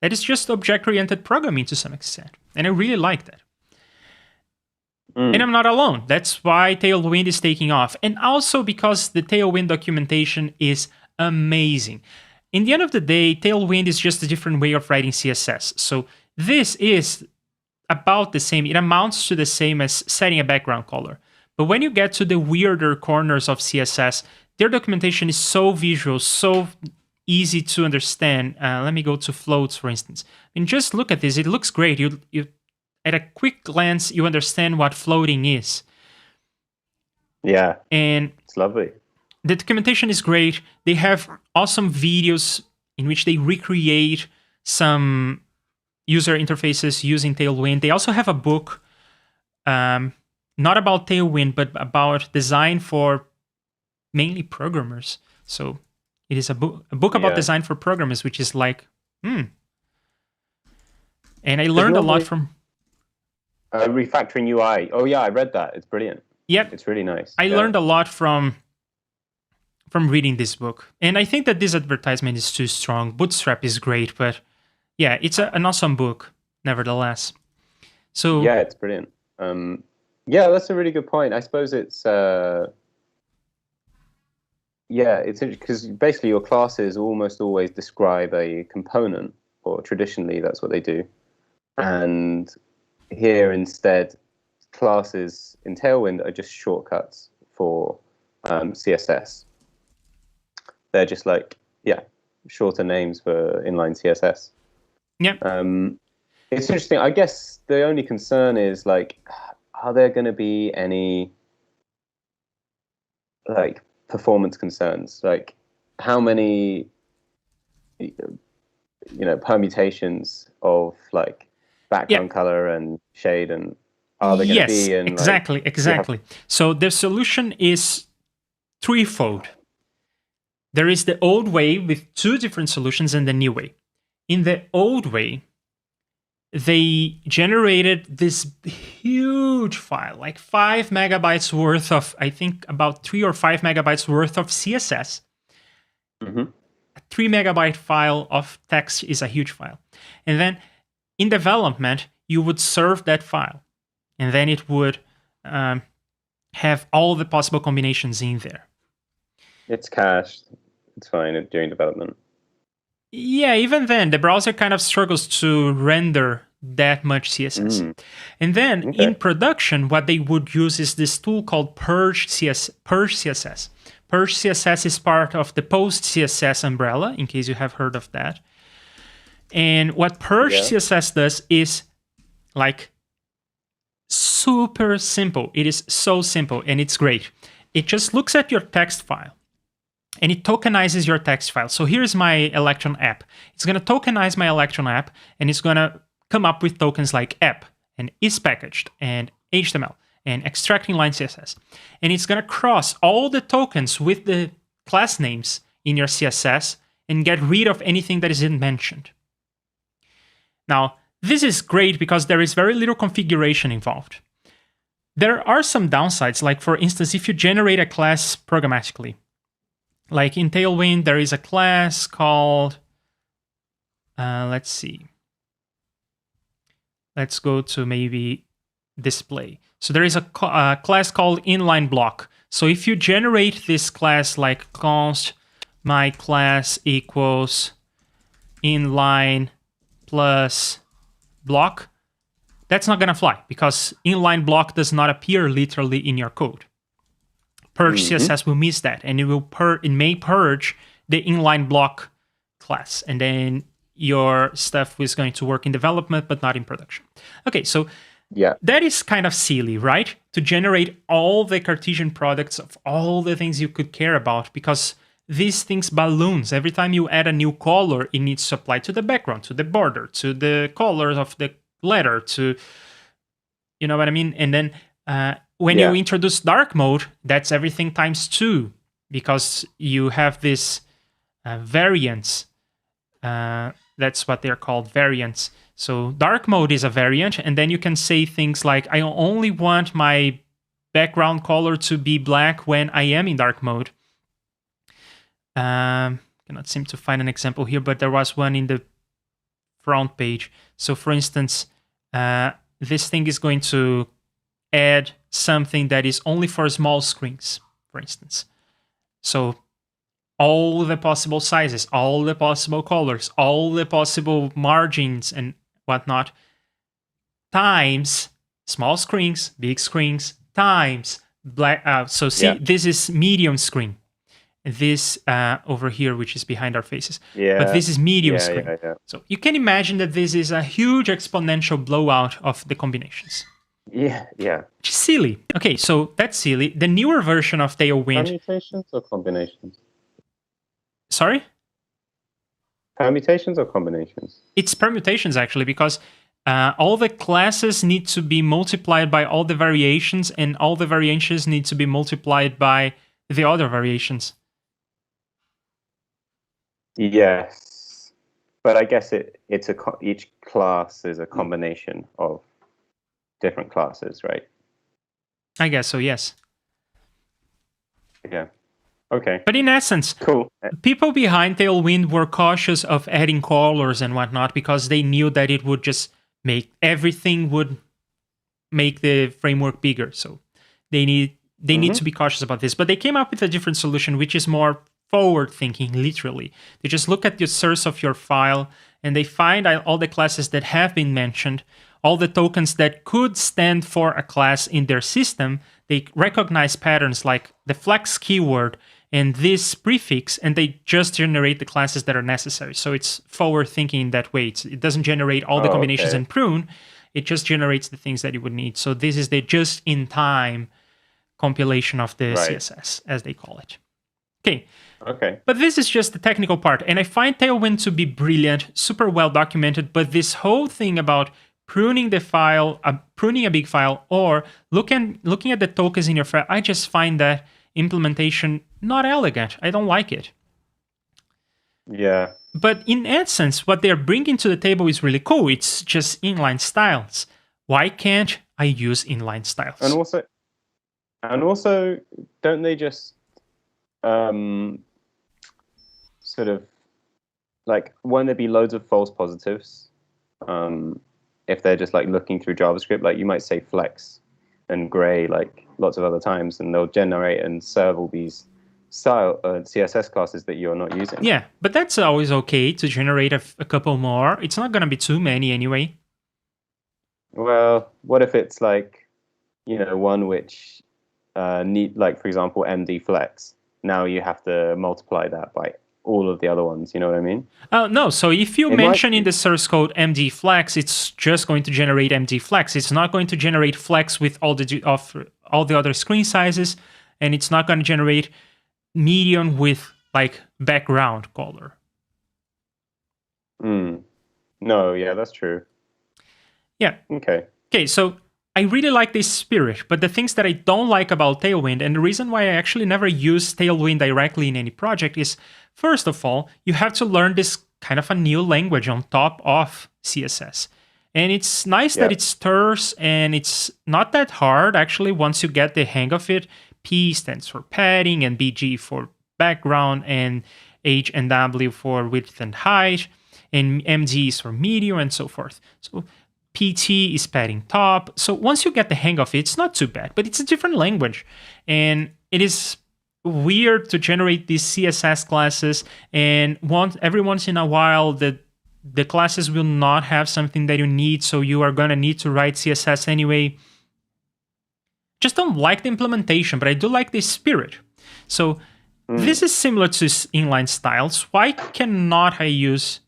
That is just object-oriented programming to some extent. And I really like that. And I'm not alone. That's why Tailwind is taking off. And also because the Tailwind documentation is amazing. In the end of the day, Tailwind is just a different way of writing CSS. So this is about the same. It amounts to the same as setting a background color. But when you get to the weirder corners of CSS, their documentation is so visual, so easy to understand. Let me go to floats, for instance. I mean, just look at this. It looks great. You at a quick glance, you understand what floating is. Yeah. And it's lovely. The documentation is great. They have awesome videos in which they recreate some user interfaces using Tailwind. They also have a book, not about Tailwind, but about design for mainly programmers. So it is a book about design for programmers, which is like, And I learned a lot from... refactoring UI. Oh yeah, I read that. It's brilliant. Yep. It's really nice. I learned a lot from reading this book. And I think that this advertisement is too strong. Bootstrap is great, but Yeah, it's an awesome book, nevertheless. So Yeah, it's brilliant. Yeah, that's a really good point. I suppose it's yeah, it's because basically your classes almost always describe a component, or traditionally that's what they do. And here instead, classes in Tailwind are just shortcuts for CSS. They're just like, yeah, shorter names for inline CSS. yeah, It's interesting. I guess the only concern is like, are there going to be any like performance concerns? Like, how many permutations of like yeah. background color and shade, and are there going to Yes, be, and like exactly, you have exactly. So the solution is threefold. There is the old way with two different solutions and the new way. In the old way, they generated this huge file, like 5 MB worth of, I think about 3 or 5 MB worth of CSS. Mhm. A 3 MB file of text is a huge file. And then in development, you would serve that file. And then it would have all the possible combinations in there. It's cached. It's fine during development. Yeah, even then, the browser kind of struggles to render that much CSS. Mm, And then in okay. production, what they would use is this tool called Purge CSS. Purge CSS is part of the Post CSS umbrella, in case you have heard of that. And what Purge Yeah. CSS does is like super simple. It is so simple and it's great. It just looks at your text file and it tokenizes your text file. So here's my Electron app. It's going to tokenize my Electron app, and it's going to come up with tokens like app and is packaged and HTML and extracting line CSS. And it's going to cross all the tokens with the class names in your CSS and get rid of anything that isn't mentioned. Now, this is great because there is very little configuration involved. There are some downsides, like for instance, if you generate a class programmatically, like in Tailwind, there is a class called, let's see. Let's go to maybe display. So there is a class called Inline Block. So if you generate this class like const my class equals inline plus block, that's not going to fly because inline block does not appear literally in your code. Purge CSS will miss that, and it may purge the inline block class, and then your stuff is going to work in development but not in production. Okay, so Yeah. that is kind of silly, right? To generate all the Cartesian products of all the things you could care about, because these things balloons. Every time you add a new color, it needs to apply to the background, to the border, to the colors of the letter, to, you know what I mean? And then when you Yeah. introduce dark mode, that's everything times 2, because you have this variance. That's what they're called, variants. So dark mode is a variant, and then you can say things like, I only want my background color to be black when I am in dark mode. Cannot seem to find an example here, but there was one in the front page. So for instance, this thing is going to add something that is only for small screens, for instance. So all the possible sizes, all the possible colors, all the possible margins and whatnot, times small screens, big screens, times black. So see, Yeah. this is medium screen. This over here, which is behind our faces. But Yeah. this is medium Yeah. screen. Yeah. Yeah. So you can imagine that this is a huge exponential blowout of the combinations. Yeah. Yeah. Which is silly. Okay, so that's silly. The newer version of Tailwind. Permutations or combinations? Sorry? Permutations or combinations? It's permutations actually, because all the classes need to be multiplied by all the variations, and all the variations need to be multiplied by the other variations. Yes, but I guess each class is a combination of different classes, right? I guess so, yes. Yeah. Okay. But in essence, Cool. people behind Tailwind were cautious of adding colors and whatnot because they knew that it would just make everything would make the framework bigger. So they need to be cautious about this. But they came up with a different solution, which is more forward thinking, literally. They just look at the source of your file and they find all the classes that have been mentioned, all the tokens that could stand for a class in their system. They recognize patterns like the flex keyword and this prefix, and they just generate the classes that are necessary. So it's forward thinking in that way. It doesn't generate all the combinations and prune. It just generates the things that you would need. So this is the just-in-time compilation of the CSS, as they call it. Okay. But this is just the technical part. And I find Tailwind to be brilliant, super well documented. But this whole thing about pruning the file, pruning a big file, or looking at the tokens in your file, I just find that implementation not elegant. I don't like it. Yeah. But in essence, what they're bringing to the table is really cool. It's just inline styles. Why can't I use inline styles? And also, don't they just sort of like, won't there be loads of false positives if they're just like looking through JavaScript? Like you might say flex and gray like lots of other times, and they'll generate and serve all these style CSS classes that you're not using. Yeah, but that's always okay to generate a couple more. It's not going to be too many anyway. Well, what if it's like, one which need, like, for example, MD flex. Now you have to multiply that by all of the other ones. You know what I mean? No. So if you mention in the source code MD flex, it's just going to generate MD flex. It's not going to generate flex with all the other screen sizes, and it's not going to generate medium with like background color. No, yeah, that's true. Yeah. Okay, so I really like this spirit, but the things that I don't like about Tailwind, and the reason why I actually never use Tailwind directly in any project is, first of all, you have to learn this kind of a new language on top of CSS. And it's nice that it's terse and it's not that hard, actually, once you get the hang of it. P stands for padding, and BG for background, and H and W for width and height, and MG is for medium, and so forth. So PT is padding top. So once you get the hang of it, it's not too bad, but it's a different language. And it is weird to generate these CSS classes, and every once in a while, the classes will not have something that you need, so you are going to need to write CSS anyway. Just don't like the implementation, but I do like the spirit. So this is similar to inline styles. Why not use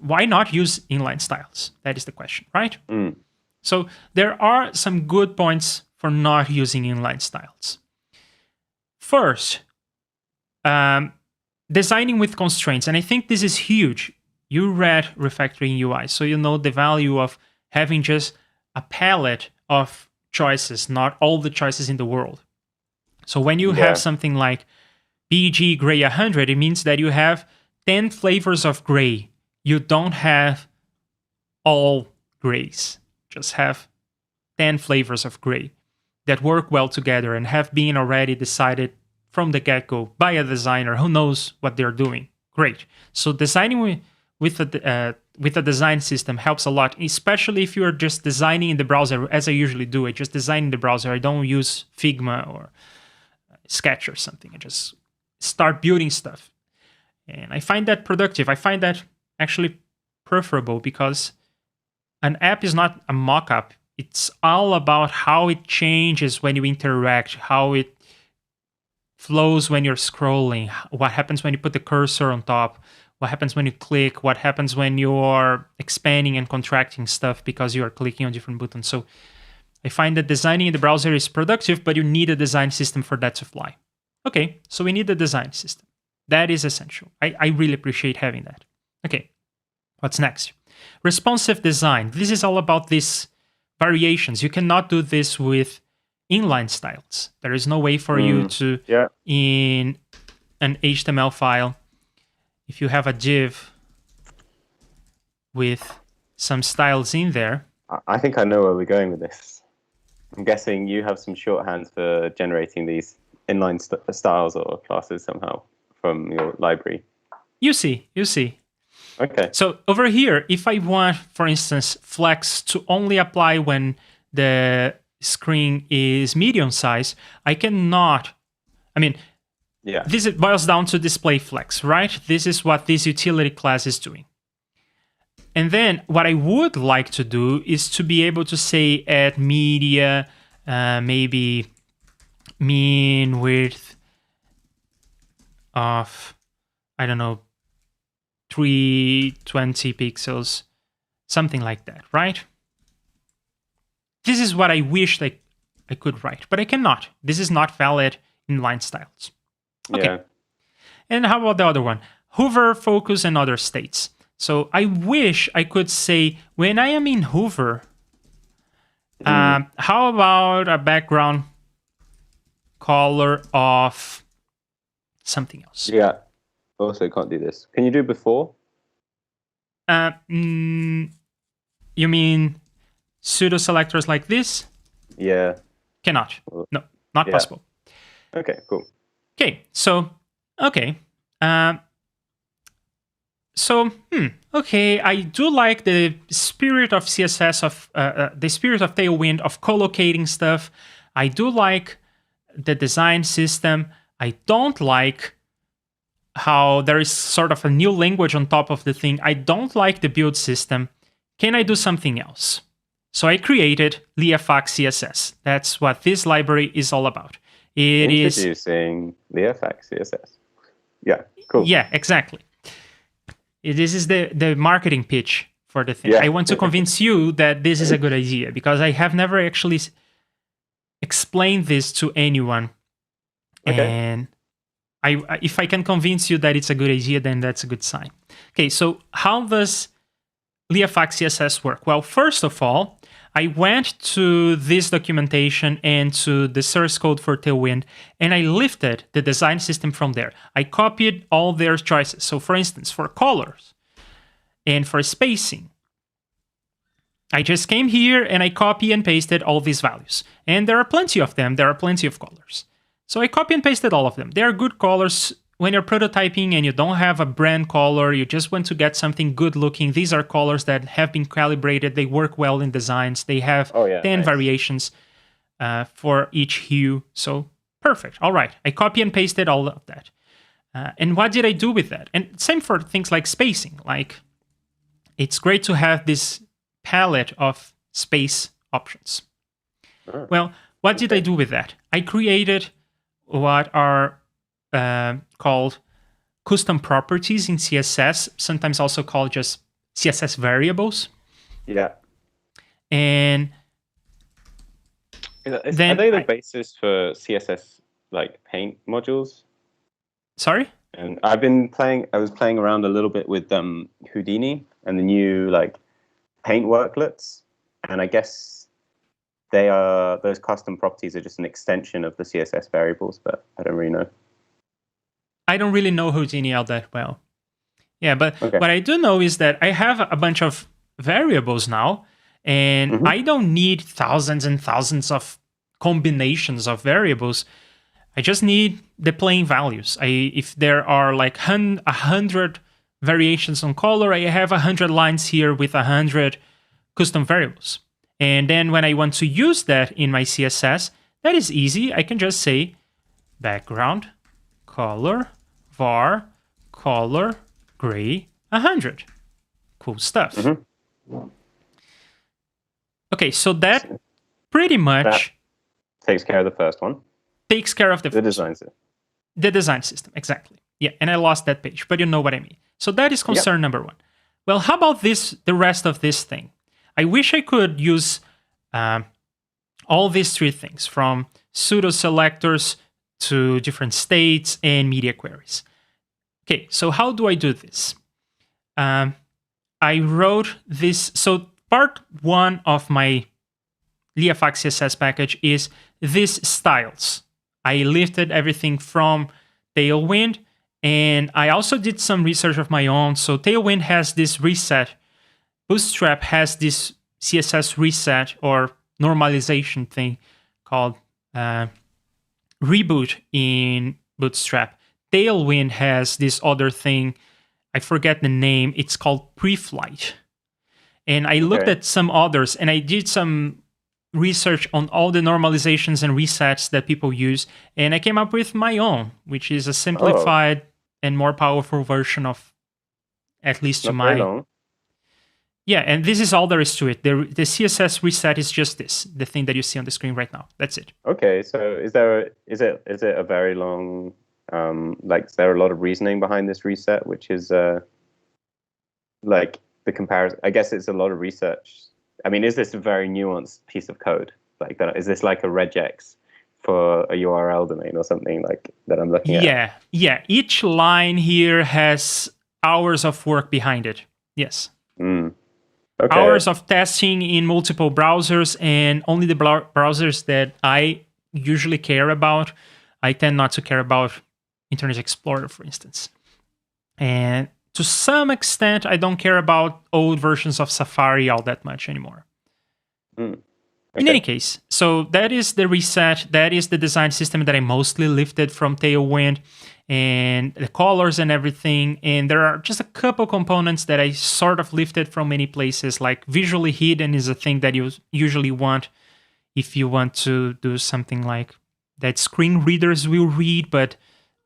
inline styles? That is the question, right? So there are some good points for not using inline styles. First, designing with constraints. And I think this is huge. You read refactoring UI, so you know the value of having just a palette of choices, not all the choices in the world. So when you have something like BG gray 100, it means that you have 10 flavors of gray. You don't have all grays. Just have 10 flavors of gray that work well together and have been already decided from the get-go by a designer who knows what they're doing. Great. So designing with a design system helps a lot, especially if you're just designing in the browser, as I usually do. I just design in the browser. I don't use Figma or Sketch or something. I just start building stuff. And I find that productive. I find that actually preferable, because an app is not a mock-up. It's all about how it changes when you interact, how it flows when you're scrolling, what happens when you put the cursor on top, what happens when you click, what happens when you're expanding and contracting stuff because you are clicking on different buttons. So I find that designing in the browser is productive, but you need a design system for that to fly. Okay, so we need a design system. That is essential. I really appreciate having that. Okay, what's next? Responsive design. This is all about these variations. You cannot do this with inline styles. There is no way for you to, in an HTML file, if you have a div with some styles in there. I think I know where we're going with this. I'm guessing you have some shorthand for generating these. inline styles or classes somehow from your library. You see. Okay. So over here, if I want, for instance, flex to only apply when the screen is medium size, I cannot. I mean, Yeah. this boils down to display flex, right? This is what this utility class is doing. And then what I would like to do is to be able to say at media, maybe mean width of, I don't know, 320 pixels, something like that, right? This is what I wish I could write, but I cannot. This is not valid inline styles. Okay. Yeah. And how about the other one? Hover, focus, and other states. So I wish I could say when I am in hover, how about a background color of something else? Yeah. Also can't do this. Can you do before? You mean pseudo selectors like this? Yeah. Cannot. No, not possible. Okay, cool. Okay, so, okay. Okay, I do like the spirit of CSS, of the spirit of Tailwind, of co-locating stuff. I do like the design system. I don't like how there is sort of a new language on top of the thing. I don't like the build system. Can I do something else? So I created Leofax CSS. That's what this library is all about. It is introducing Leofax CSS. Yeah, cool. Yeah, exactly. This is the marketing pitch for the thing. Yeah. I want to convince you that this is a good idea because I have never actually explained this to anyone. Okay. And if I can convince you that it's a good idea, then that's a good sign. Okay, so how does Leofax CSS work? Well, first of all, I went to this documentation and to the source code for Tailwind, and I lifted the design system from there. I copied all their choices. So for instance, for colors and for spacing, I just came here and I copy and pasted all these values. And there are plenty of them. There are plenty of colors. So I copy and pasted all of them. They are good colors. When you're prototyping and you don't have a brand color, you just want to get something good looking. These are colors that have been calibrated. They work well in designs. They have 10 variations for each hue. So perfect. All right. I copy and pasted all of that. And what did I do with that? And same for things like spacing. Like, it's great to have this palette of space options. Sure. Well, what did I do with that? I created what are called custom properties in CSS, sometimes also called just CSS variables. Yeah. And are they the basis for CSS like paint modules? Sorry? And I was playing around a little bit with Houdini and the new like paint worklets, and I guess those custom properties are just an extension of the CSS variables, but I don't really know. I don't really know Houdini all that well. Yeah, but what I do know is that I have a bunch of variables now, and I don't need thousands and thousands of combinations of variables. I just need the plain values. If there are like 100 variations on color, I have 100 lines here with 100 custom variables. And then when I want to use that in my CSS, that is easy. I can just say background color var color gray 100. Cool stuff. Okay, so that pretty much takes care of the first one. Takes care of the design system. The design system, exactly. Yeah, and I lost that page, but you know what I mean. So that is concern number one. Well, how about the rest of this thing? I wish I could use all these three things, from pseudo selectors to different states and media queries. Okay, so how do I do this? I wrote this. So part one of my Leofax CSS package is this styles. I lifted everything from Tailwind, and I also did some research of my own. So Tailwind has this reset. Bootstrap has this CSS reset or normalization thing called reboot in Bootstrap, Tailwind has this other thing. I forget the name. It's called Preflight. And I looked at some others, and I did some research on all the normalizations and resets that people use, and I came up with my own, which is a simplified and more powerful version of, at least to Not very long. Yeah, and this is all there is to it. The CSS reset is just this, the thing that you see on the screen right now. That's it. Okay, so is it a very long is there a lot of reasoning behind this reset, which is like the comparison? I guess it's a lot of research. I mean, is this a very nuanced piece of code? Like that, is this like a regex for a URL domain or something like that I'm looking at? Yeah. Each line here has hours of work behind it. Yes. Okay. Hours of testing in multiple browsers, and only the browsers that I usually care about. I tend not to care about Internet Explorer, for instance. And to some extent, I don't care about old versions of Safari all that much anymore. Okay. In any case, so that is the reset. That is the design system that I mostly lifted from Tailwind, and the colors and everything. And there are just a couple components that I sort of lifted from many places, like visually hidden is a thing that you usually want if you want to do something like that screen readers will read, but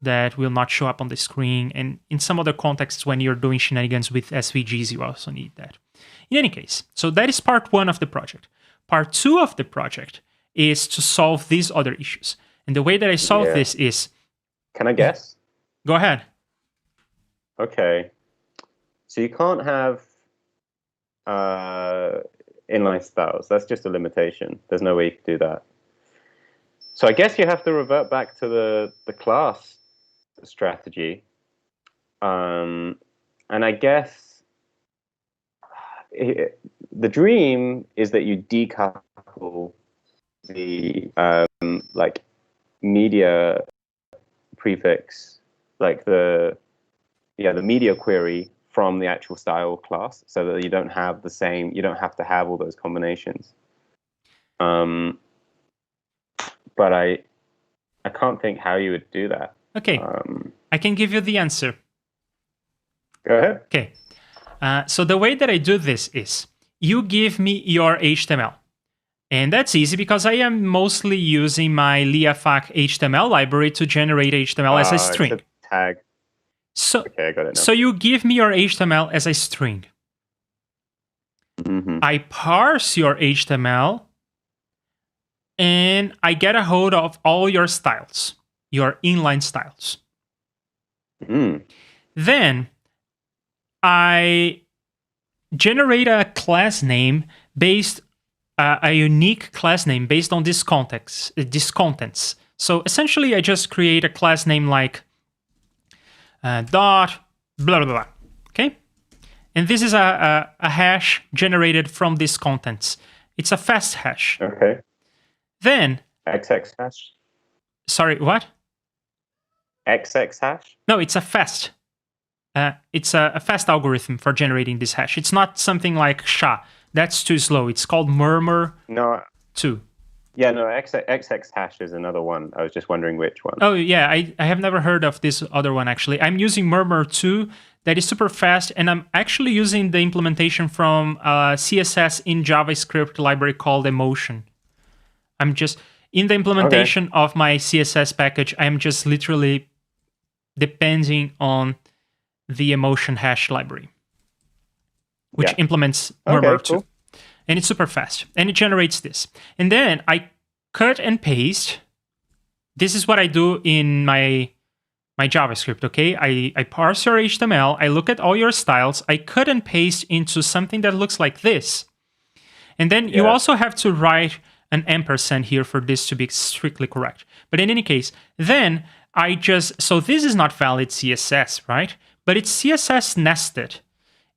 that will not show up on the screen. And in some other contexts, when you're doing shenanigans with SVGs, you also need that. In any case, so that is part one of the project. Part two of the project is to solve these other issues. And the way that I solve this is... Can I guess? Go ahead. Okay. So you can't have inline styles. That's just a limitation. There's no way you can do that. So I guess you have to revert back to the class strategy. And I guess the dream is that you decouple the media prefix, like the media query from the actual style class, so that you don't have to have all those combinations. But I can't think how you would do that. Okay, I can give you the answer. Go ahead. Okay, so the way that I do this is you give me your HTML. And that's easy because I am mostly using my Leofax HTML library to generate HTML as a string. It's a tag. So, okay, I got it now. So you give me your HTML as a string. I parse your HTML, and I get a hold of all your styles, your inline styles. Then I generate a class name based a unique class name based on this context, these contents. So essentially, I just create a class name like dot blah blah blah. Okay, and this is a hash generated from these contents. It's a fast hash. Okay. Then XX hash. Sorry, what? XX hash. No, it's a fast. It's a fast algorithm for generating this hash. It's not something like SHA. That's too slow. It's called Murmur. No. 2. Yeah, no, XX hash is another one. I was just wondering which one. Oh, yeah, I have never heard of this other one, actually. I'm using Murmur 2. That is super fast, and I'm actually using the implementation from CSS in JavaScript library called Emotion. I'm just, in the implementation of my CSS package, I'm just literally depending on the Emotion hash library, which implements Murmur 2. And it's super fast. And it generates this. And then I cut and paste. This is what I do in my JavaScript, okay? I parse your HTML. I look at all your styles. I cut and paste into something that looks like this. And then you also have to write an ampersand here for this to be strictly correct. But in any case, then I just... So this is not valid CSS, right? But it's CSS nested.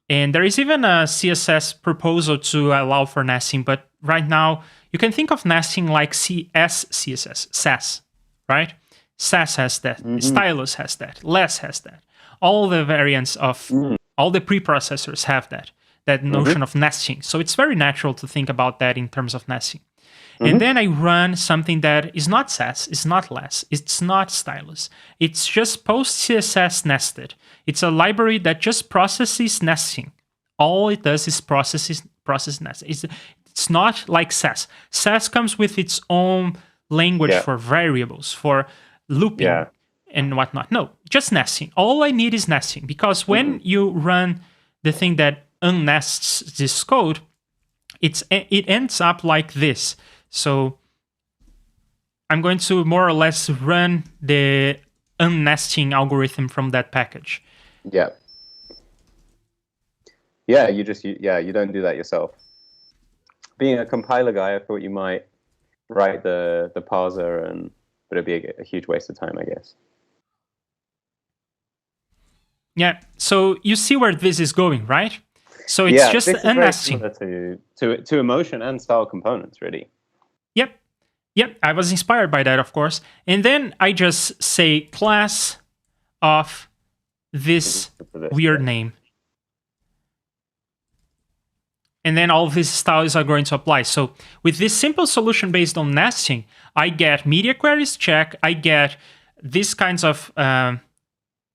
And there is even a CSS proposal to allow for nesting, but right now you can think of nesting like CS CSS, SAS, right? SAS has that, Stylus has that, Less has that. All the variants of all the preprocessors have that. that notion of nesting. So it's very natural to think about that in terms of nesting. And then I run something that is not Sass, it's not Less, it's not Stylus. It's just post CSS nested. It's a library that just processes nesting. All it does is process nesting. It's not like Sass. Sass comes with its own language for variables, for looping and whatnot. No, just nesting. All I need is nesting, because when you run the thing that unnests this code, it ends up like this. So I'm going to more or less run the unnesting algorithm from that package. Yeah. Yeah, you don't do that yourself. Being a compiler guy, I thought you might write the parser, but it'd be a huge waste of time, I guess. Yeah, so you see where this is going, right? So it's just unnesting. To emotion and style components, really. Yep, I was inspired by that, of course. And then I just say class of this weird name. And then all of these styles are going to apply. So with this simple solution based on nesting, I get media queries, check. I get these kinds of,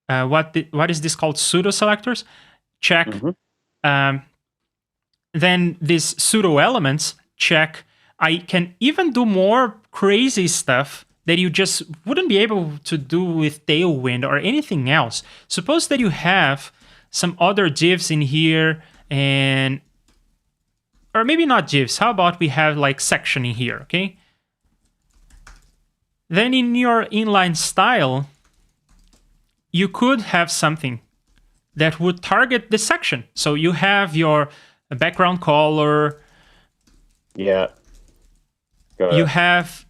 what is this called? Pseudo selectors, check. Then these pseudo elements, check. I can even do more crazy stuff that you just wouldn't be able to do with Tailwind or anything else. Suppose that you have some other divs in here, or maybe not divs. How about we have like section in here, okay? Then in your inline style, you could have something that would target the section. So you have your background color. Yeah. You have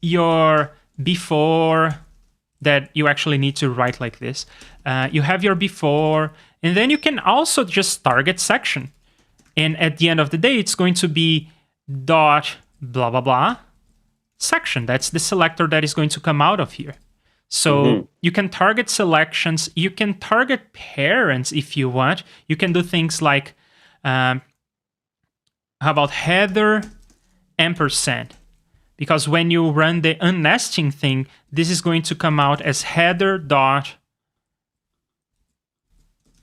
your before that you actually need to write like this. You have your before, and then you can also just target section. And at the end of the day, it's going to be dot blah, blah, blah section. That's the selector that is going to come out of here. So you can target selections. You can target parents if you want. You can do things like, how about header ampersand? Because when you run the unnesting thing, this is going to come out as header dot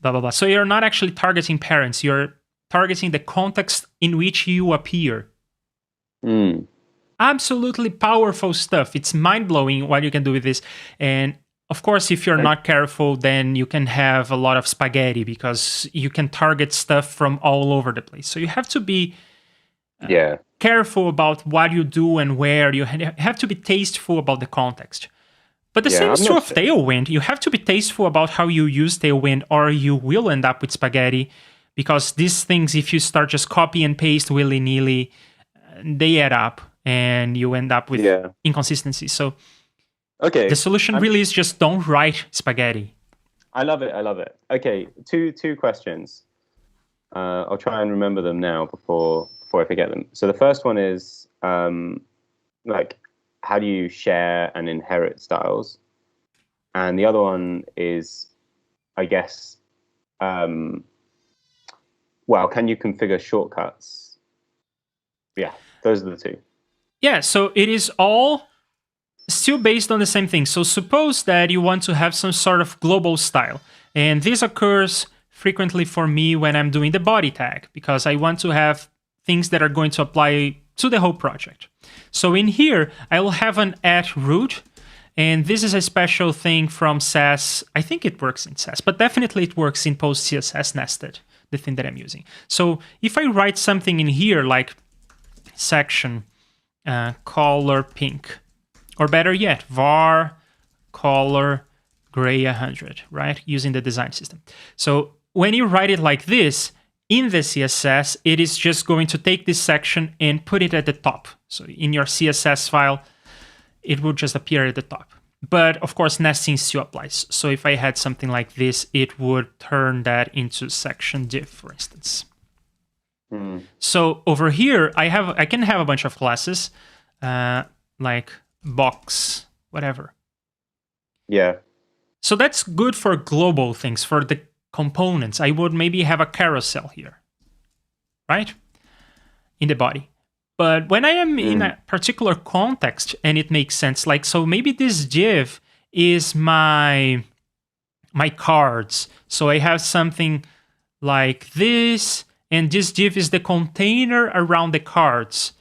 blah, blah, blah. So you're not actually targeting parents. You're targeting the context in which you appear. Absolutely powerful stuff. It's mind-blowing what you can do with this. And of course, if you're not careful, then you can have a lot of spaghetti, because you can target stuff from all over the place. So you have to be careful about what you do and where. You have to be tasteful about the context. But the same is true of Tailwind. You have to be tasteful about how you use Tailwind, or you will end up with spaghetti, because these things, if you start just copy and paste willy-nilly, they add up and you end up with inconsistencies. So the solution really is just don't write spaghetti. I love it. Okay, two questions. I'll try and remember them now before I forget them. So the first one is, like, how do you share and inherit styles? And the other one is, I guess, can you configure shortcuts? Yeah, those are the two. Yeah, so it is all still based on the same thing. So suppose that you want to have some sort of global style. And this occurs frequently for me when I'm doing the body tag, because I want to have things that are going to apply to the whole project. So in here, I will have an @root, and this is a special thing from Sass. I think it works in Sass, but definitely it works in post-CSS nested, the thing that I'm using. So if I write something in here like section color pink, or better yet, var color gray 100, right? Using the design system. So when you write it like this, in the CSS, it is just going to take this section and put it at the top. So in your CSS file, it will just appear at the top. But of course, nesting still applies. So if I had something like this, it would turn that into section div, for instance. So over here, I can have a bunch of classes, like box, whatever. Yeah. So that's good for global things, for the components. I would maybe have a carousel here. right? In the body. But when I am in a particular context and it makes sense, like, so maybe this div is my cards. So I have something like this, and this div is the container around the cards.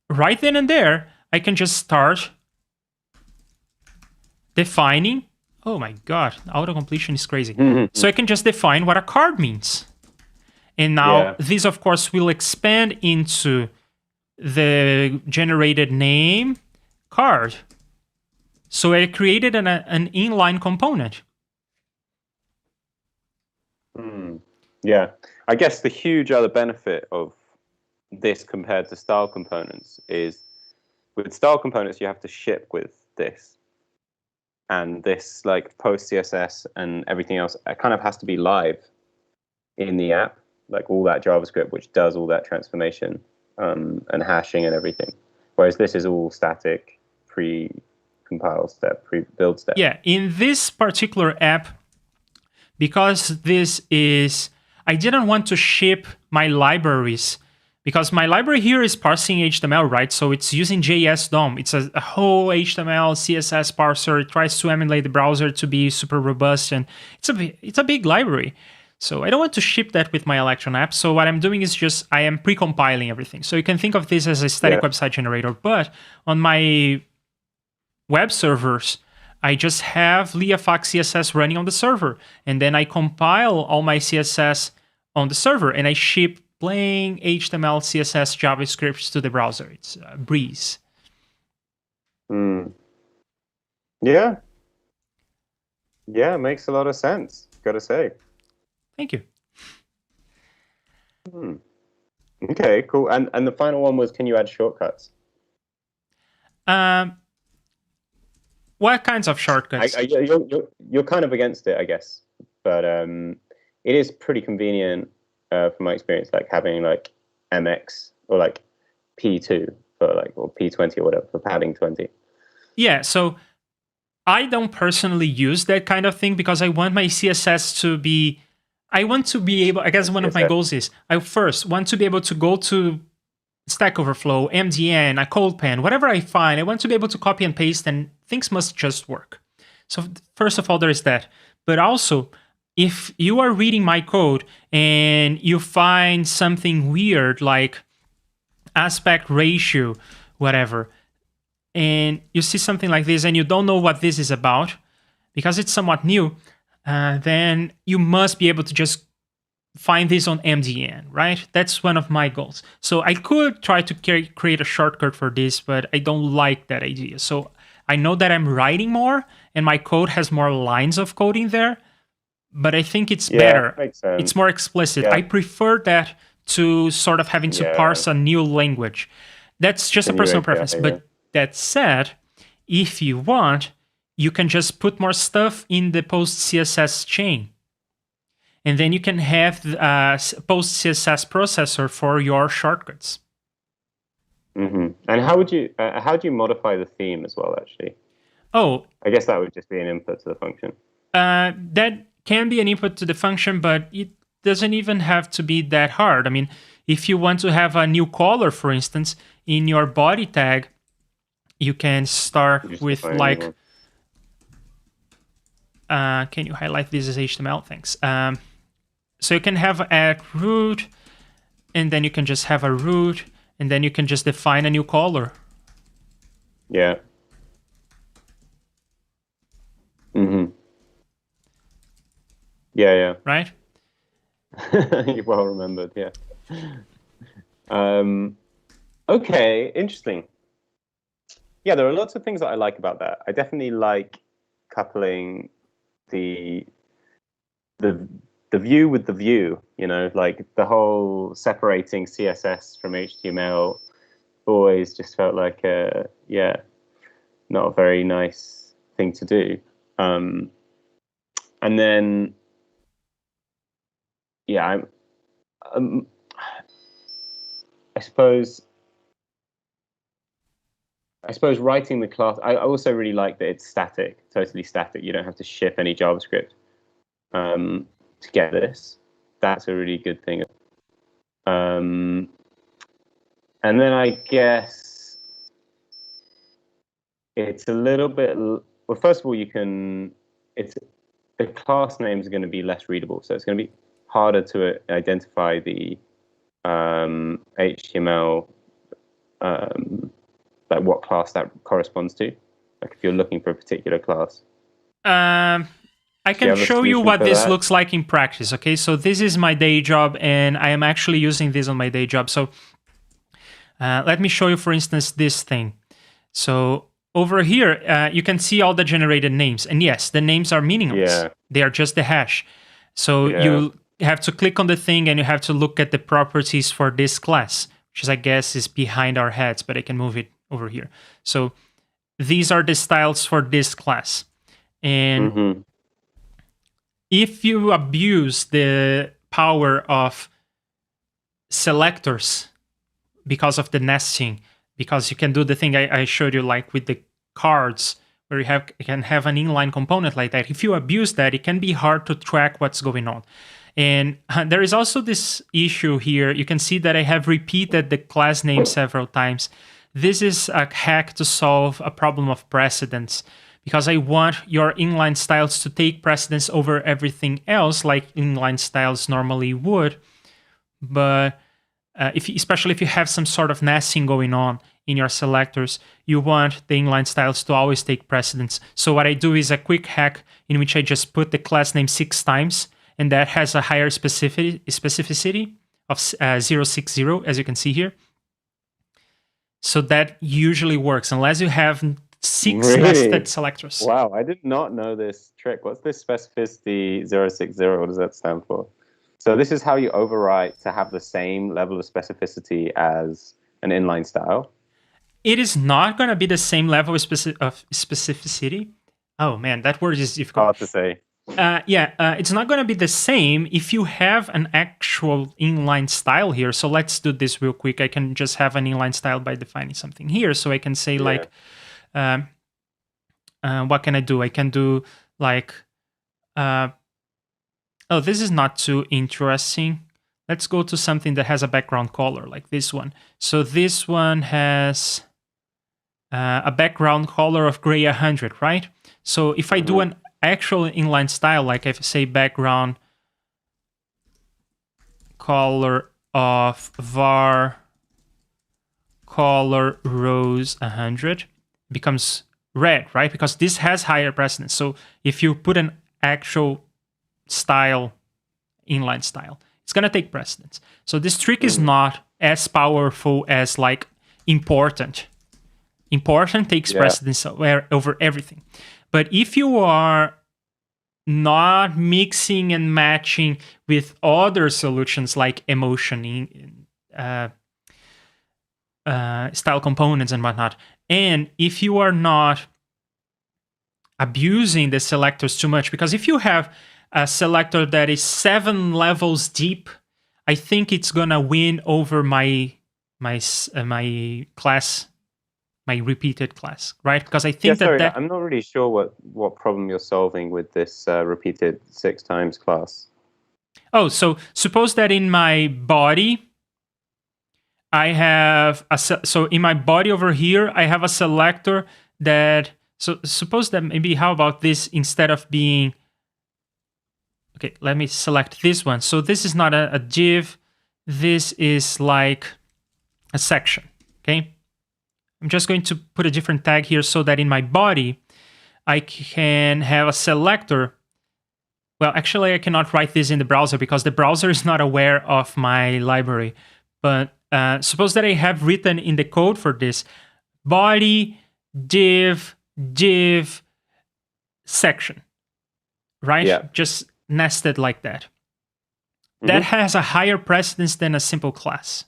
Right then and there, I can just start defining. Oh my god, auto-completion is crazy. So I can just define what a card means. And now this, of course, will expand into the generated name card. So I created an inline component. Yeah. I guess the huge other benefit of this compared to style components is with style components, you have to ship with this. And this, like, post CSS and everything else, it kind of has to be live in the app, like all that JavaScript, which does all that transformation and hashing and everything. Whereas this is all static, pre-compile step, pre-build step. Yeah, in this particular app, because this is, I didn't want to ship my libraries, because my library here is parsing HTML, right? So it's using JS DOM. It's a whole HTML, CSS parser. It tries to emulate the browser to be super robust, and it's a big library. So I don't want to ship that with my Electron app. So what I'm doing is just, I am pre-compiling everything. So you can think of this as a static website generator. But on my web servers, I just have Leofax CSS running on the server. And then I compile all my CSS on the server. And I ship plain HTML, CSS, JavaScript to the browser. It's a breeze. Yeah. Yeah, makes a lot of sense, gotta say. Thank you. Okay, cool. And the final one was, can you add shortcuts? What kinds of shortcuts? You're kind of against it, I guess. But it is pretty convenient from my experience, like having like MX or like P2 for like, or P20 or whatever for padding 20. Yeah, so I don't personally use that kind of thing because I want my CSS to be, I want to be able, I guess one of my goals is, I first want to be able to go to Stack Overflow, MDN, a CodePen, whatever I find, I want to be able to copy and paste, and things must just work. So first of all, there is that. But also, if you are reading my code and you find something weird like aspect ratio, whatever, and you see something like this and you don't know what this is about, because it's somewhat new, then you must be able to just find this on MDN, right? That's one of my goals. So I could try to create a shortcut for this, but I don't like that idea. So I know that I'm writing more and my code has more lines of coding there, but I think it's better. Makes sense. It's more explicit. I prefer that to sort of having to parse a new language. That's just a personal preference. But that said, if you want, you can just put more stuff in the post CSS chain. And then you can have a post CSS processor for your shortcuts. And how do you modify the theme as well, actually? Oh, I guess that would just be an input to the function. That can be an input to the function, but it doesn't even have to be that hard. I mean, if you want to have a new color, for instance, in your body tag, you can start with like, can you highlight this as HTML? Thanks. So you can have at root, and then you can just have a root, and then you can just define a new color. Yeah. Yeah. Right? Well remembered, yeah. Okay, interesting. Yeah, there are lots of things that I like about that. I definitely like coupling the view with the view, you know, like the whole separating CSS from HTML always just felt like not a very nice thing to do. And then I suppose writing the class, I also really like that it's static, totally static. You don't have to ship any JavaScript to get this. That's a really good thing. And then I guess it's a little bit. Well, first of all, the class names are going to be less readable, so it's going to be harder to identify the HTML, like what class that corresponds to. Like if you're looking for a particular class. I can show you what this looks like in practice, okay? So this is my day job, and I am actually using this on my day job. So let me show you, for instance, this thing. So over here, you can see all the generated names. And yes, the names are meaningless. Yeah. They are just the hash. So you have to click on the thing, and you have to look at the properties for this class, which is, I guess, is behind our heads, but I can move it over here. So these are the styles for this class. And if you abuse the power of selectors because of the nesting, because you can do the thing I showed you, like with the cards, where you can have an inline component like that. If you abuse that, it can be hard to track what's going on. And there is also this issue here. You can see that I have repeated the class name several times. This is a hack to solve a problem of precedence, because I want your inline styles to take precedence over everything else, like inline styles normally would. But especially if you have some sort of nesting going on in your selectors, you want the inline styles to always take precedence. So what I do is a quick hack in which I just put the class name 6 times, and that has a higher specificity of 060, as you can see here. So that usually works, unless you have 6 nested selectors. Wow, I did not know this trick. What's this specificity 060? What does that stand for? So this is how you overwrite to have the same level of specificity as an inline style? It is not going to be the same level of specificity. Oh man, that word is difficult. Hard to say. It's not going to be the same if you have an actual inline style here. So let's do this real quick. I can just have an inline style by defining something here. So I can say what can I do? I can do like, oh, this is not too interesting. Let's go to something that has a background color like this one. So this one has a background color of gray 100, right? So if I do an actual inline style, like if I say background color of var color rows 100, it becomes red, right? Because this has higher precedence. So if you put an actual style, inline style, it's going to take precedence. So this trick is not as powerful as like important. Important takes precedence over everything. But if you are not mixing and matching with other solutions like emotion, style components and whatnot, and if you are not abusing the selectors too much, because if you have a selector that is 7 levels deep, I think it's gonna win over my class, my repeated class, right? Because I think that I'm not really sure what problem you're solving with this repeated 6 times class. Oh, so suppose that in my body, I have so in my body over here, I have a selector that. So suppose that maybe, how about this, instead of being, okay, let me select this one. So this is not a div, this is like a section, okay? I'm just going to put a different tag here so that in my body, I can have a selector. Well, actually, I cannot write this in the browser because the browser is not aware of my library. But suppose that I have written in the code for this, body, div section, right? Yeah. Just nested like that. That has a higher precedence than a simple class,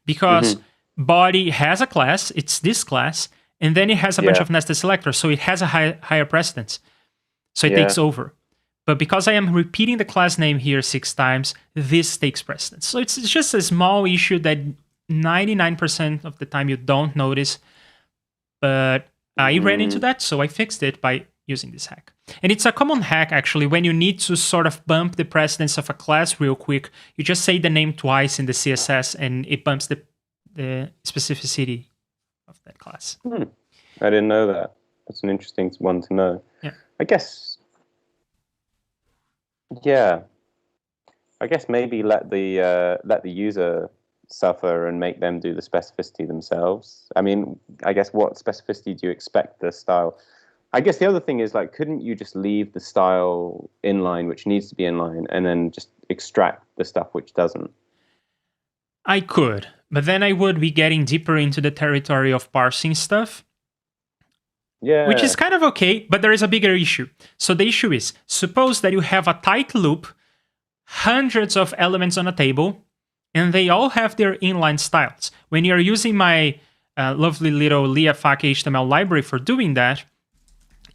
because body has a class, it's this class, and then it has a bunch of nested selectors, so it has a higher precedence. So it takes over. But because I am repeating the class name here 6 times, this takes precedence. So it's just a small issue that 99% of the time you don't notice, but I ran into that, so I fixed it by using this hack. And it's a common hack, actually, when you need to sort of bump the precedence of a class real quick. You just say the name twice in the CSS, and it bumps the specificity of that class. I didn't know that. That's an interesting one to know. Yeah. I guess, yeah. I guess maybe let the user suffer and make them do the specificity themselves. I mean, I guess what specificity do you expect the style? I guess the other thing is, like, couldn't you just leave the style inline, which needs to be inline, and then just extract the stuff which doesn't? I could, but then I would be getting deeper into the territory of parsing stuff. Yeah. Which is kind of okay, but there is a bigger issue. So the issue is, suppose that you have a tight loop, hundreds of elements on a table, and they all have their inline styles. When you're using my lovely little Leofax HTML library for doing that,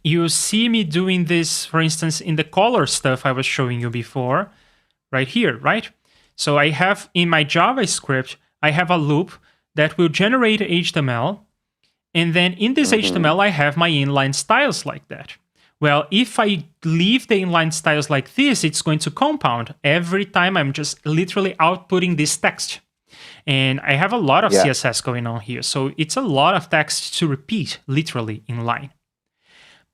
you see me doing this, for instance, in the color stuff I was showing you before, right here, right? So I have in my JavaScript, I have a loop that will generate HTML, and then in this HTML, I have my inline styles like that. Well, if I leave the inline styles like this, it's going to compound. Every time I'm just literally outputting this text. And I have a lot of CSS going on here. So it's a lot of text to repeat, literally, in line.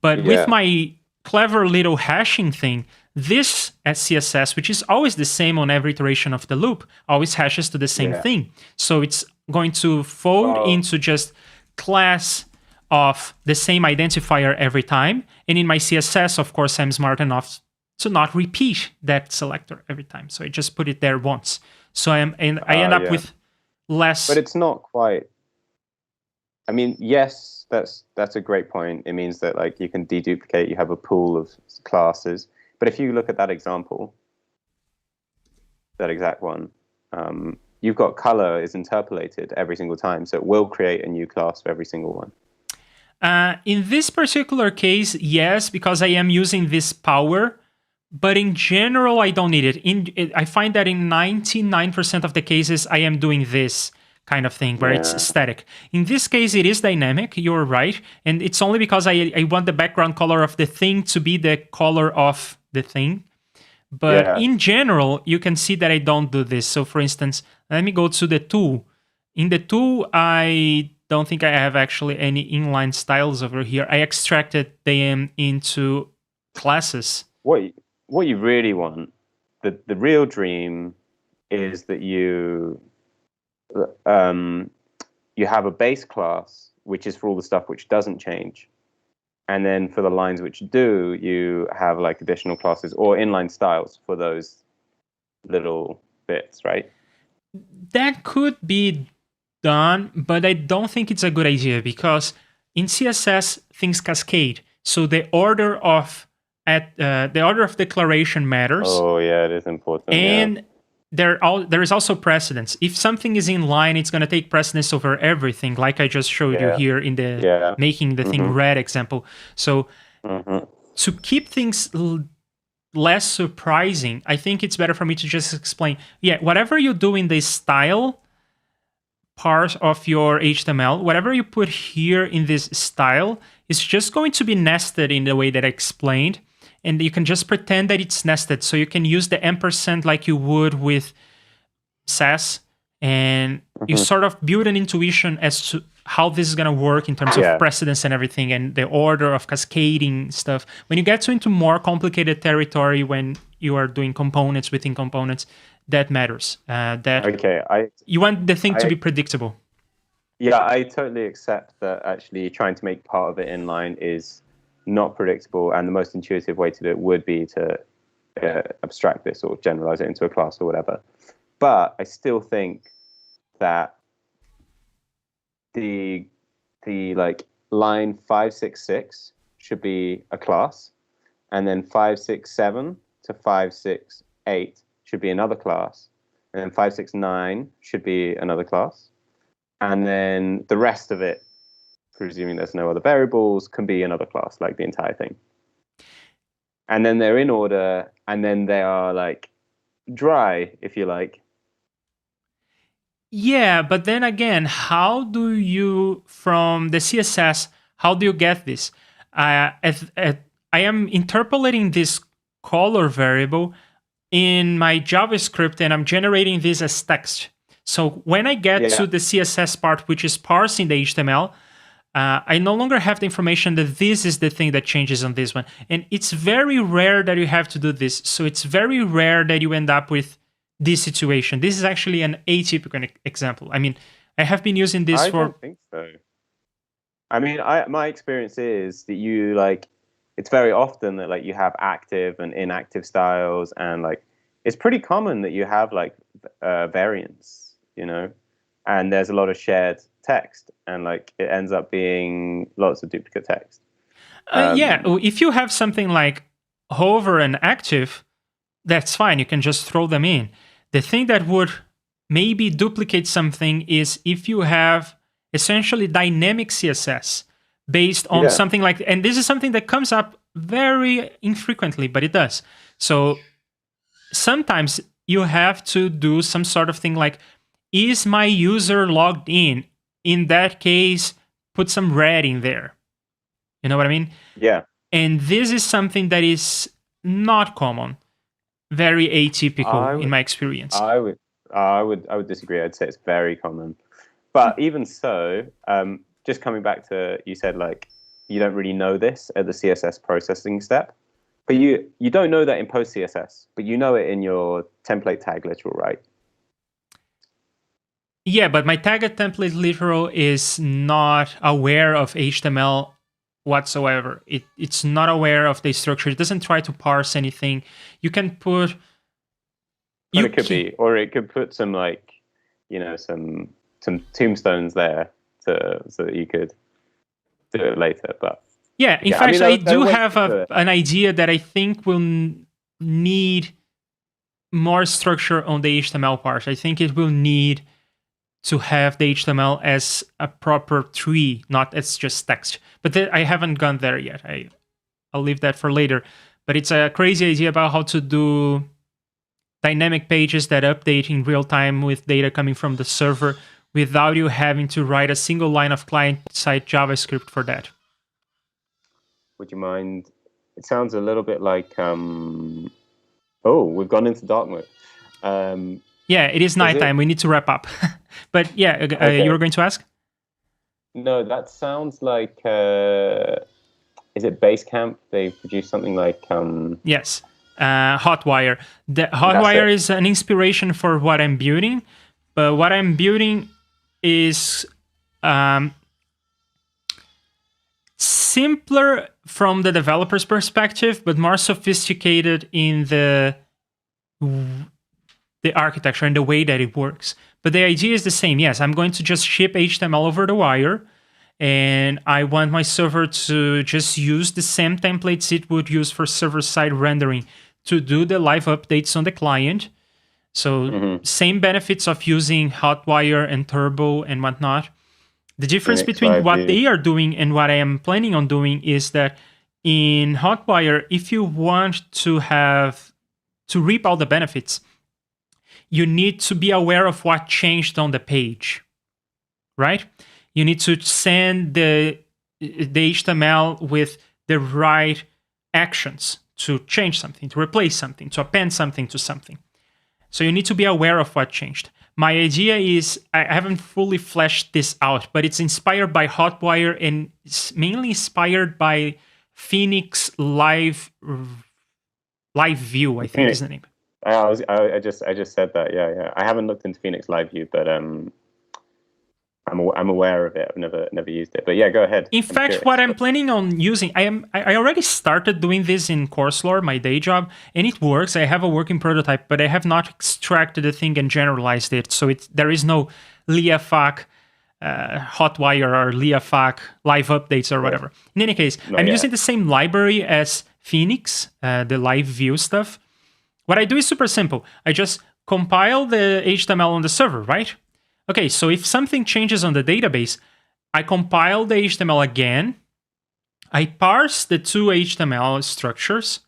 But with my clever little hashing thing, this as CSS, which is always the same on every iteration of the loop, always hashes to the same thing. So it's going to fold into just class of the same identifier every time. And in my CSS, of course, I'm smart enough to not repeat that selector every time. So I just put it there once. So I end up with less. But it's not quite. I mean, yes, that's a great point. It means that, like, you can deduplicate. You have a pool of classes. But if you look at that example, that exact one, you've got color is interpolated every single time. So it will create a new class for every single one. In this particular case, yes, because I am using this power. But in general, I don't need it. I find that in 99% of the cases, I am doing this kind of thing where it's static. In this case, it is dynamic. You're right. And it's only because I want the background color of the thing to be the color of the thing. But in general, you can see that I don't do this. So for instance, let me go to the tool. In the tool, I don't think I have actually any inline styles over here. I extracted them into classes. What you really want, the real dream, is that you have a base class which is for all the stuff which doesn't change, and then for the lines which do, you have like additional classes or inline styles for those little bits, right? That could be done, but I don't think it's a good idea because in CSS things cascade. So the order of declaration matters. Oh yeah, it is important. And there is also precedence. If something is in line, it's going to take precedence over everything, like I just showed you here in the making the thing red example. So to keep things less surprising, I think it's better for me to just explain, whatever you do in the style part of your HTML, whatever you put here in this style is just going to be nested in the way that I explained. And you can just pretend that it's nested. So you can use the ampersand like you would with Sass. And you sort of build an intuition as to how this is going to work in terms of precedence and everything and the order of cascading stuff. When you get into more complicated territory, when you are doing components within components, that matters. You want the thing to be predictable. Yeah, I totally accept that actually trying to make part of it inline is not predictable, and the most intuitive way to do it would be to abstract this or generalize it into a class or whatever. But I still think that the like line 566 should be a class, and then 567 to 568 should be another class, and then 569 should be another class, and then the rest of it, presuming there's no other variables, can be another class, like the entire thing. And then they're in order, and then they are like dry, if you like. Yeah, but then again, how do you, from the CSS, how do you get this? I am interpolating this color variable in my JavaScript, and I'm generating this as text. So when I get to the CSS part, which is parsing the HTML, I no longer have the information that this is the thing that changes on this one. And it's very rare that you have to do this. So it's very rare that you end up with this situation. This is actually an atypical example. I mean, I have been using this I don't think so. I mean, my experience is that you like, it's very often that like you have active and inactive styles, and like it's pretty common that you have like variants, you know, and there's a lot of shared text, and like it ends up being lots of duplicate text. Yeah, if you have something like hover and active, that's fine. You can just throw them in. The thing that would maybe duplicate something is if you have essentially dynamic CSS based on something like, and this is something that comes up very infrequently, but it does. So sometimes you have to do some sort of thing like, is my user logged in? In that case, put some red in there. You know what I mean? Yeah. And this is something that is not common, very atypical in my experience. I would disagree. I'd say it's very common. But even so, just coming back to, you said like you don't really know this at the CSS processing step, but you don't know that in post CSS, but you know it in your template tag literal, right? Yeah, but my tag template literal is not aware of HTML whatsoever. It's not aware of the structure. It doesn't try to parse anything. You can put. But it could be, or it could put some like, you know, some tombstones there so that you could do it later. But yeah, in fact, I do have an idea that I think will need more structure on the HTML part. I think it will need to have the HTML as a proper tree, not as just text. But I haven't gone there yet. I'll leave that for later. But it's a crazy idea about how to do dynamic pages that update in real time with data coming from the server without you having to write a single line of client-side JavaScript for that. Would you mind? It sounds a little bit like, oh, we've gone into dark mode. Yeah, it is nighttime. We need to wrap up. But yeah, okay. You were going to ask? No, that sounds like, is it Basecamp? They produce something like... Yes, Hotwire. The Hotwire is an inspiration for what I'm building, but what I'm building is simpler from the developer's perspective, but more sophisticated in the architecture and the way that it works. But the idea is the same. Yes, I'm going to just ship HTML over the wire, and I want my server to just use the same templates it would use for server-side rendering to do the live updates on the client. So same benefits of using Hotwire and Turbo and whatnot. The difference between what they are doing and what I am planning on doing is that in Hotwire, if you want to reap all the benefits, you need to be aware of what changed on the page, right? You need to send the HTML with the right actions to change something, to replace something, to append something to something. So you need to be aware of what changed. My idea is, I haven't fully fleshed this out, but it's inspired by Hotwire and it's mainly inspired by Phoenix Live View, I think is the name. I just said that. Yeah. I haven't looked into Phoenix Live View, but I'm aware of it. I've never used it. But yeah, go ahead. In fact, what I'm planning on using, I already started doing this in Courselore, my day job, and it works. I have a working prototype, but I have not extracted the thing and generalized it. So there is no Leofax Hotwire or Leofax live updates or whatever. In any case, I'm using the same library as Phoenix, the live view stuff. What I do is super simple. I just compile the HTML on the server, right? Okay, so if something changes on the database, I compile the HTML again. I parse the two HTML structures.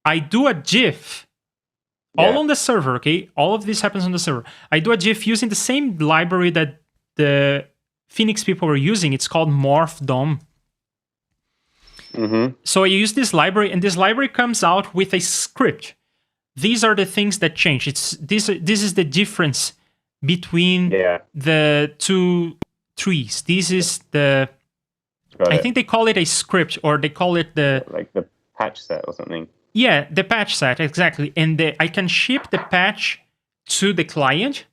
I do a diff all on the server, okay? All of this happens on the server. I do a diff using the same library that the Phoenix people were using. It's called Morph DOM. Mm-hmm. So I use this library, and this library comes out with a script. These are the things that change. This is the difference between Yeah. the two trees. This is the, Got I it. think they call it a script, or they call it the, Like the patch set or something. yeah, the patch set, exactly. And I can ship the patch to the client,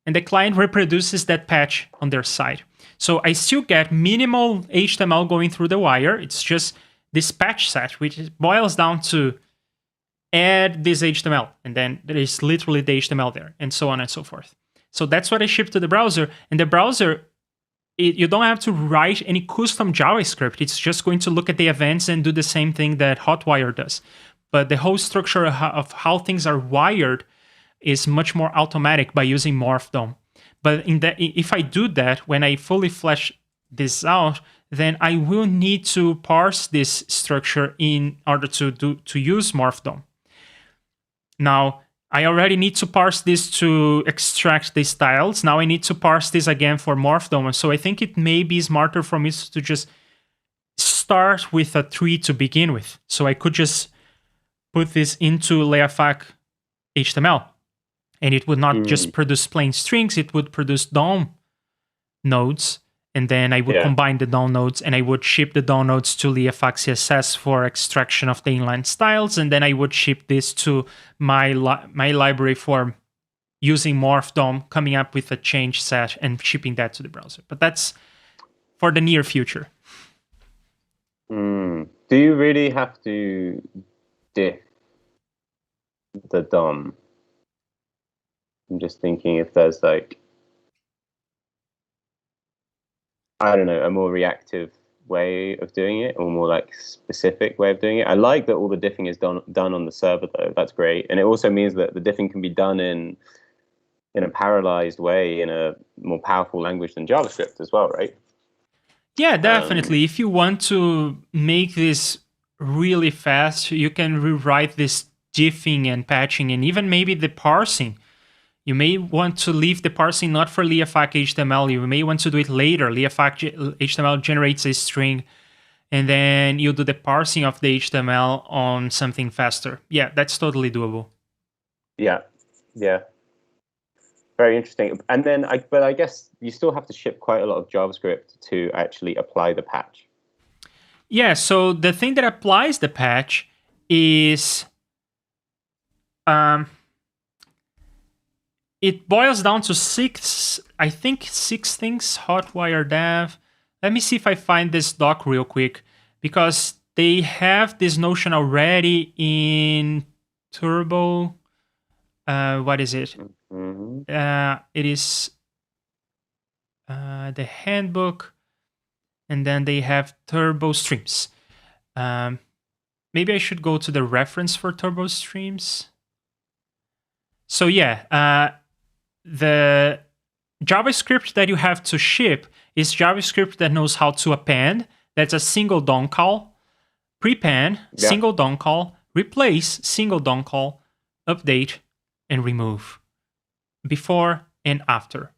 and the client reproduces that patch on their side. So I still get minimal HTML going through the wire. It's just this patch set, which boils down to add this HTML, and then there is literally the HTML there, and so on and so forth. So that's what I ship to the browser, and the browser, you don't have to write any custom JavaScript. It's just going to look at the events and do the same thing that Hotwire does. But the whole structure of how things are wired is much more automatic by using Morph DOM. But if I do that, when I fully flesh this out, then I will need to parse this structure in order to use Morph DOM. Now, I already need to parse this to extract the styles. Now I need to parse this again for Morph DOM. So I think it may be smarter for me to just start with a tree to begin with. So I could just put this into Leofax HTML, and it would not just produce plain strings, it would produce DOM nodes, and then I would combine the DOM nodes, and I would ship the DOM nodes to Leofax CSS for extraction of the inline styles, and then I would ship this to my library for using Morph DOM, coming up with a change set and shipping that to the browser. But that's for the near future. Do you really have to diff the DOM? I'm just thinking if there's like, I don't know, a more reactive way of doing it, or more like specific way of doing it. I like that all the diffing is done on the server though. That's great. And it also means that the diffing can be done in a parallelized way, in a more powerful language than JavaScript as well, right? Yeah, definitely. If you want to make this really fast, you can rewrite this diffing and patching, and even maybe the parsing. You may want to leave the parsing not for Leofax HTML. You may want to do it later. Leofax HTML generates a string, and then you do the parsing of the HTML on something faster. Yeah, that's totally doable. Yeah. Very interesting. And then, but I guess you still have to ship quite a lot of JavaScript to actually apply the patch. Yeah, so the thing that applies the patch is... it boils down to six things, Hotwire dev. Let me see if I find this doc real quick, because they have this notion already in Turbo. What is it? It is the handbook, and then they have Turbo Streams. Maybe I should go to the reference for Turbo Streams. So yeah, the JavaScript that you have to ship is JavaScript that knows how to append. That's a single DOM call, prepend, single DOM call, replace, single DOM call, update, and remove, before and after.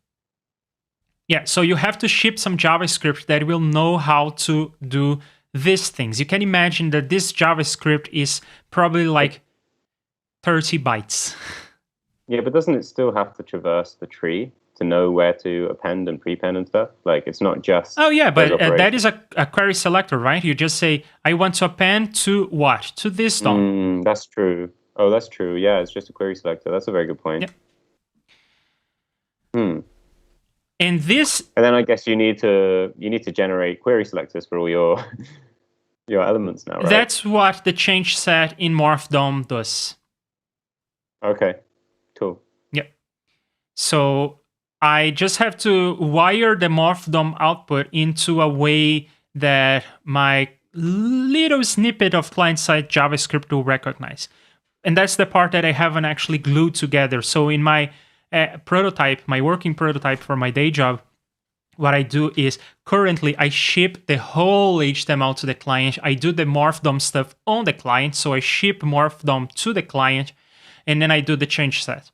Yeah, so you have to ship some JavaScript that will know how to do these things. You can imagine that this JavaScript is probably like 30 bytes. Yeah, but doesn't it still have to traverse the tree to know where to append and prepend and stuff? Like, it's not just... Oh, yeah, but that is a query selector, right? You just say, I want to append to what? To this DOM. That's true. Oh, that's true. Yeah, it's just a query selector. That's a very good point. Yeah. And this... And then I guess you need to generate query selectors for all your elements now, right? That's what the change set in Morph DOM does. Okay. Cool. Yep. So I just have to wire the Morph DOM output into a way that my little snippet of client-side JavaScript will recognize. And that's the part that I haven't actually glued together. So in my prototype, my working prototype for my day job, what I do is currently I ship the whole HTML to the client. I do the Morph DOM stuff on the client. So I ship Morph DOM to the client, and then I do the change set.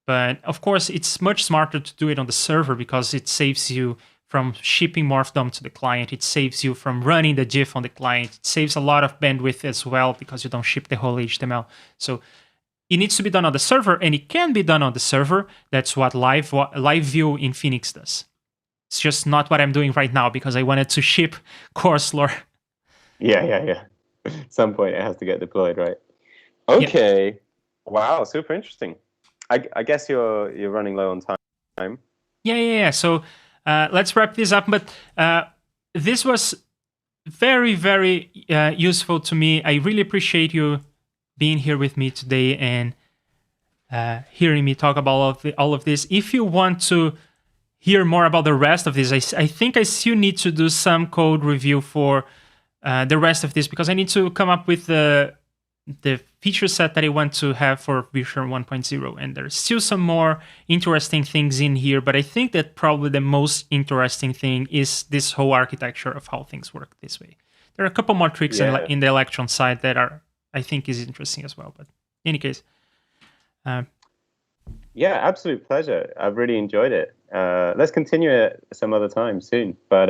But of course, it's much smarter to do it on the server because it saves you from shipping more of them to the client. It saves you from running the GIF on the client. It saves a lot of bandwidth as well because you don't ship the whole HTML. So it needs to be done on the server, and it can be done on the server. That's what Live View in Phoenix does. It's just not what I'm doing right now because I wanted to ship course lore. Yeah. At some point, it has to get deployed, right? Okay. Yeah. Wow, super interesting. I guess you're running low on time. Yeah. So let's wrap this up. But this was very, very useful to me. I really appreciate you being here with me today and hearing me talk about all of this. If you want to hear more about the rest of this, I think I still need to do some code review for the rest of this because I need to come up with the feature set that I want to have for version 1.0. And there's still some more interesting things in here, but I think that probably the most interesting thing is this whole architecture of how things work this way. There are a couple more tricks in the Electron side that I think is interesting as well. But in any case. Yeah, absolute pleasure. I've really enjoyed it. Let's continue it some other time soon. But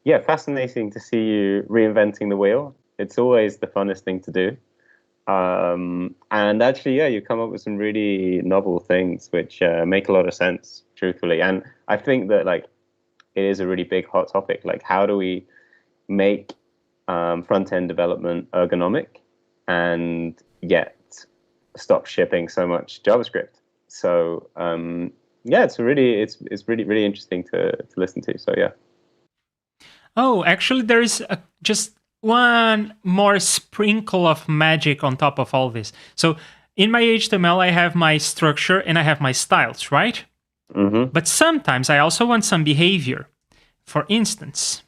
yeah, fascinating to see you reinventing the wheel. It's always the funnest thing to do. And actually, yeah, you come up with some really novel things which make a lot of sense, truthfully. And I think that like it is a really big hot topic. Like, how do we make front-end development ergonomic and yet stop shipping so much JavaScript? So yeah, it's really interesting to listen to. So yeah. Oh, actually, there is just one more sprinkle of magic on top of all this. So in my HTML, I have my structure and I have my styles, right? Mm-hmm. But sometimes I also want some behavior. For instance,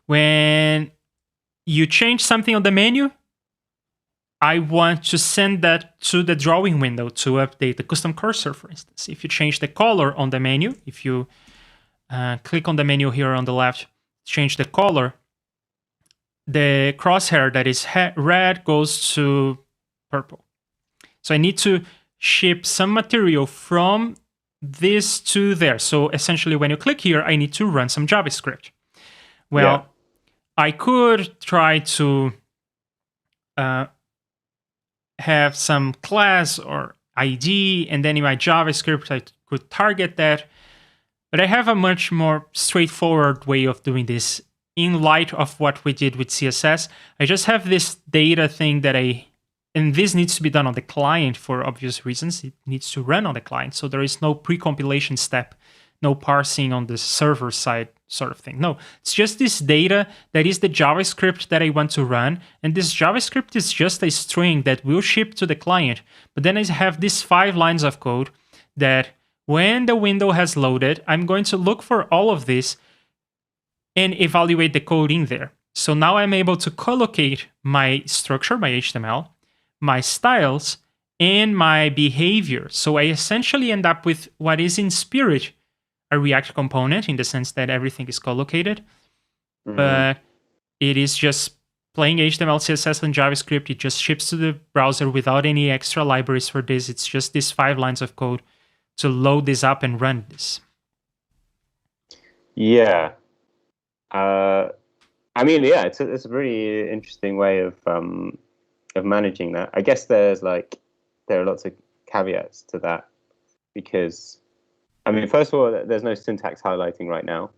when you change something on the menu, I want to send that to the drawing window to update the custom cursor, for instance. If you change the color on the menu, if you click on the menu here on the left, change the color, the crosshair that is red goes to purple. So I need to ship some material from this to there. So essentially, when you click here, I need to run some JavaScript. Well, I could try to have some class or ID, and then in my JavaScript, I could target that. But I have a much more straightforward way of doing this in light of what we did with CSS. I just have this data thing that and this needs to be done on the client for obvious reasons. It needs to run on the client. So there is no pre-compilation step, no parsing on the server side sort of thing. No, it's just this data that is the JavaScript that I want to run. And this JavaScript is just a string that will ship to the client. But then I have these 5 lines of code that when the window has loaded, I'm going to look for all of this and evaluate the code in there. So now I'm able to collocate my structure, my HTML, my styles, and my behavior. So I essentially end up with what is in spirit a React component in the sense that everything is collocated, but it is just plain HTML, CSS, and JavaScript. It just ships to the browser without any extra libraries for this. It's just these 5 lines of code to load this up and run this. Yeah. I mean, yeah, it's a really interesting way of managing that. I guess there are lots of caveats to that because, I mean, first of all, there's no syntax highlighting right now,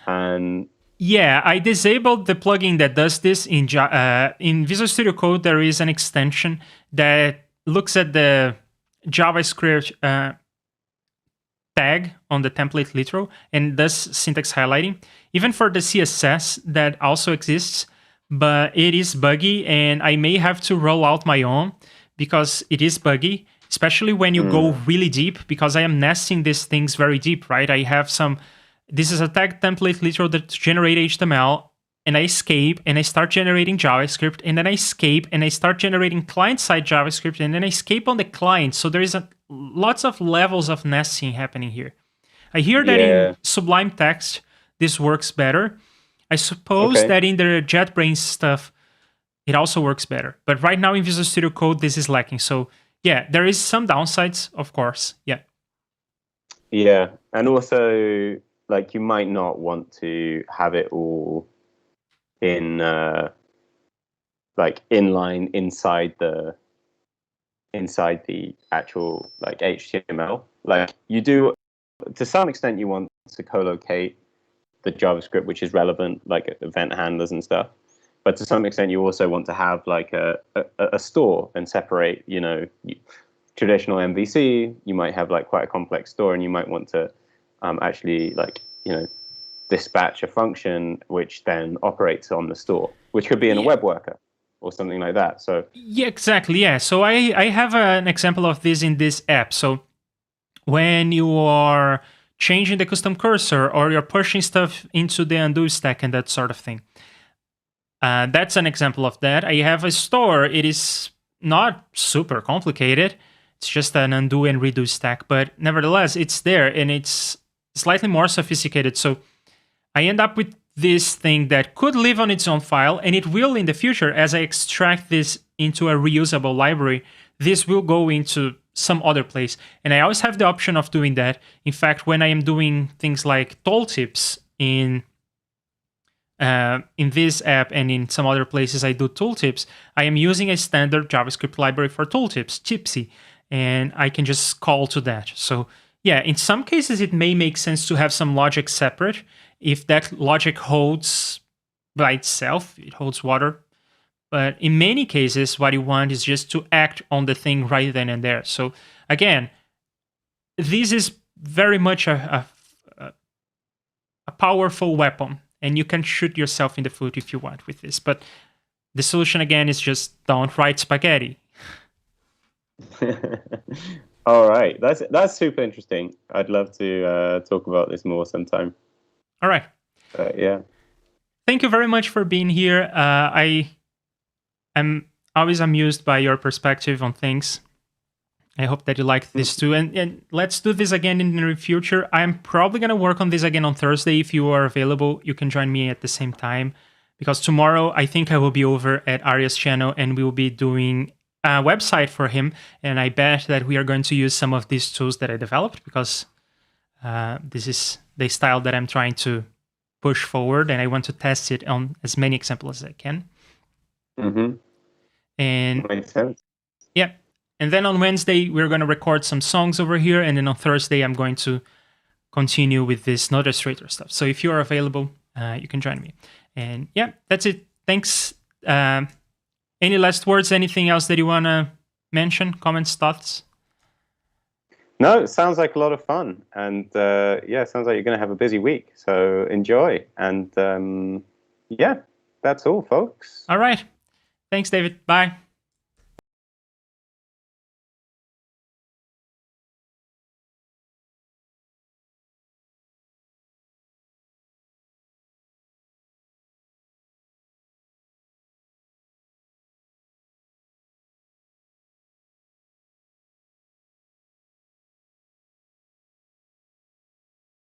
and yeah, I disabled the plugin that does this in Visual Studio Code. There is an extension that looks at the JavaScript tag on the template literal and does syntax highlighting. Even for the CSS that also exists, but it is buggy, and I may have to roll out my own because it is buggy, especially when you go really deep, because I am nesting these things very deep, right? I have this is a tag template literal that generate HTML, and I escape, and I start generating JavaScript, and then I escape, and I start generating client-side JavaScript, and then I escape on the client. So there is lots of levels of nesting happening here. I hear that in Sublime Text, this works better. I suppose that in the JetBrains stuff, it also works better. But right now in Visual Studio Code, this is lacking. So yeah, there is some downsides, of course. Yeah. Yeah. And also, like, you might not want to have it all in like inline inside the actual like HTML. Like you do, to some extent, you want to co-locate the JavaScript which is relevant, like event handlers and stuff. But to some extent, you also want to have like a store and separate, traditional MVC. You might have like quite a complex store, and you might want to actually like dispatch a function which then operates on the store, which could be in a Yeah. web worker or something like that. So Yeah, exactly. Yeah. So I have an example of this in this app. So when you are changing the custom cursor or you're pushing stuff into the undo stack and that sort of thing, that's an example of that. I have a store. It is not super complicated. It's just an undo and redo stack, but nevertheless, it's there and it's slightly more sophisticated. So I end up with this thing that could live on its own file, and it will in the future, as I extract this into a reusable library, this will go into some other place. And I always have the option of doing that. In fact, when I am doing things like tooltips in this app and in some other places I do tooltips, I am using a standard JavaScript library for tooltips, Gypsy, and I can just call to that. So yeah, in some cases it may make sense to have some logic separate. If that logic holds by itself, it holds water. But in many cases, what you want is just to act on the thing right then and there. So again, this is very much a powerful weapon, and you can shoot yourself in the foot if you want with this. But the solution again is just don't write spaghetti. all right, that's super interesting. I'd love to talk about this more sometime. All right. Yeah. Thank you very much for being here. I am always amused by your perspective on things. I hope that you like this too. And let's do this again in the near future. I'm probably going to work on this again on Thursday. If you are available, you can join me at the same time. Because tomorrow, I think I will be over at Arya's channel and we will be doing a website for him. And I bet that we are going to use some of these tools that I developed because this is the style that I'm trying to push forward. And I want to test it on as many examples as I can. Mm-hmm. And makes sense. Yeah. And then on Wednesday, we're going to record some songs over here. And then on Thursday, I'm going to continue with this Notestrator stuff. So if you're available, you can join me. And yeah, that's it. Thanks. Any last words? Anything else that you want to mention? Comments, thoughts? No, it sounds like a lot of fun. And yeah, it sounds like you're going to have a busy week. So enjoy. And yeah, that's all, folks. All right. Thanks, David. Bye.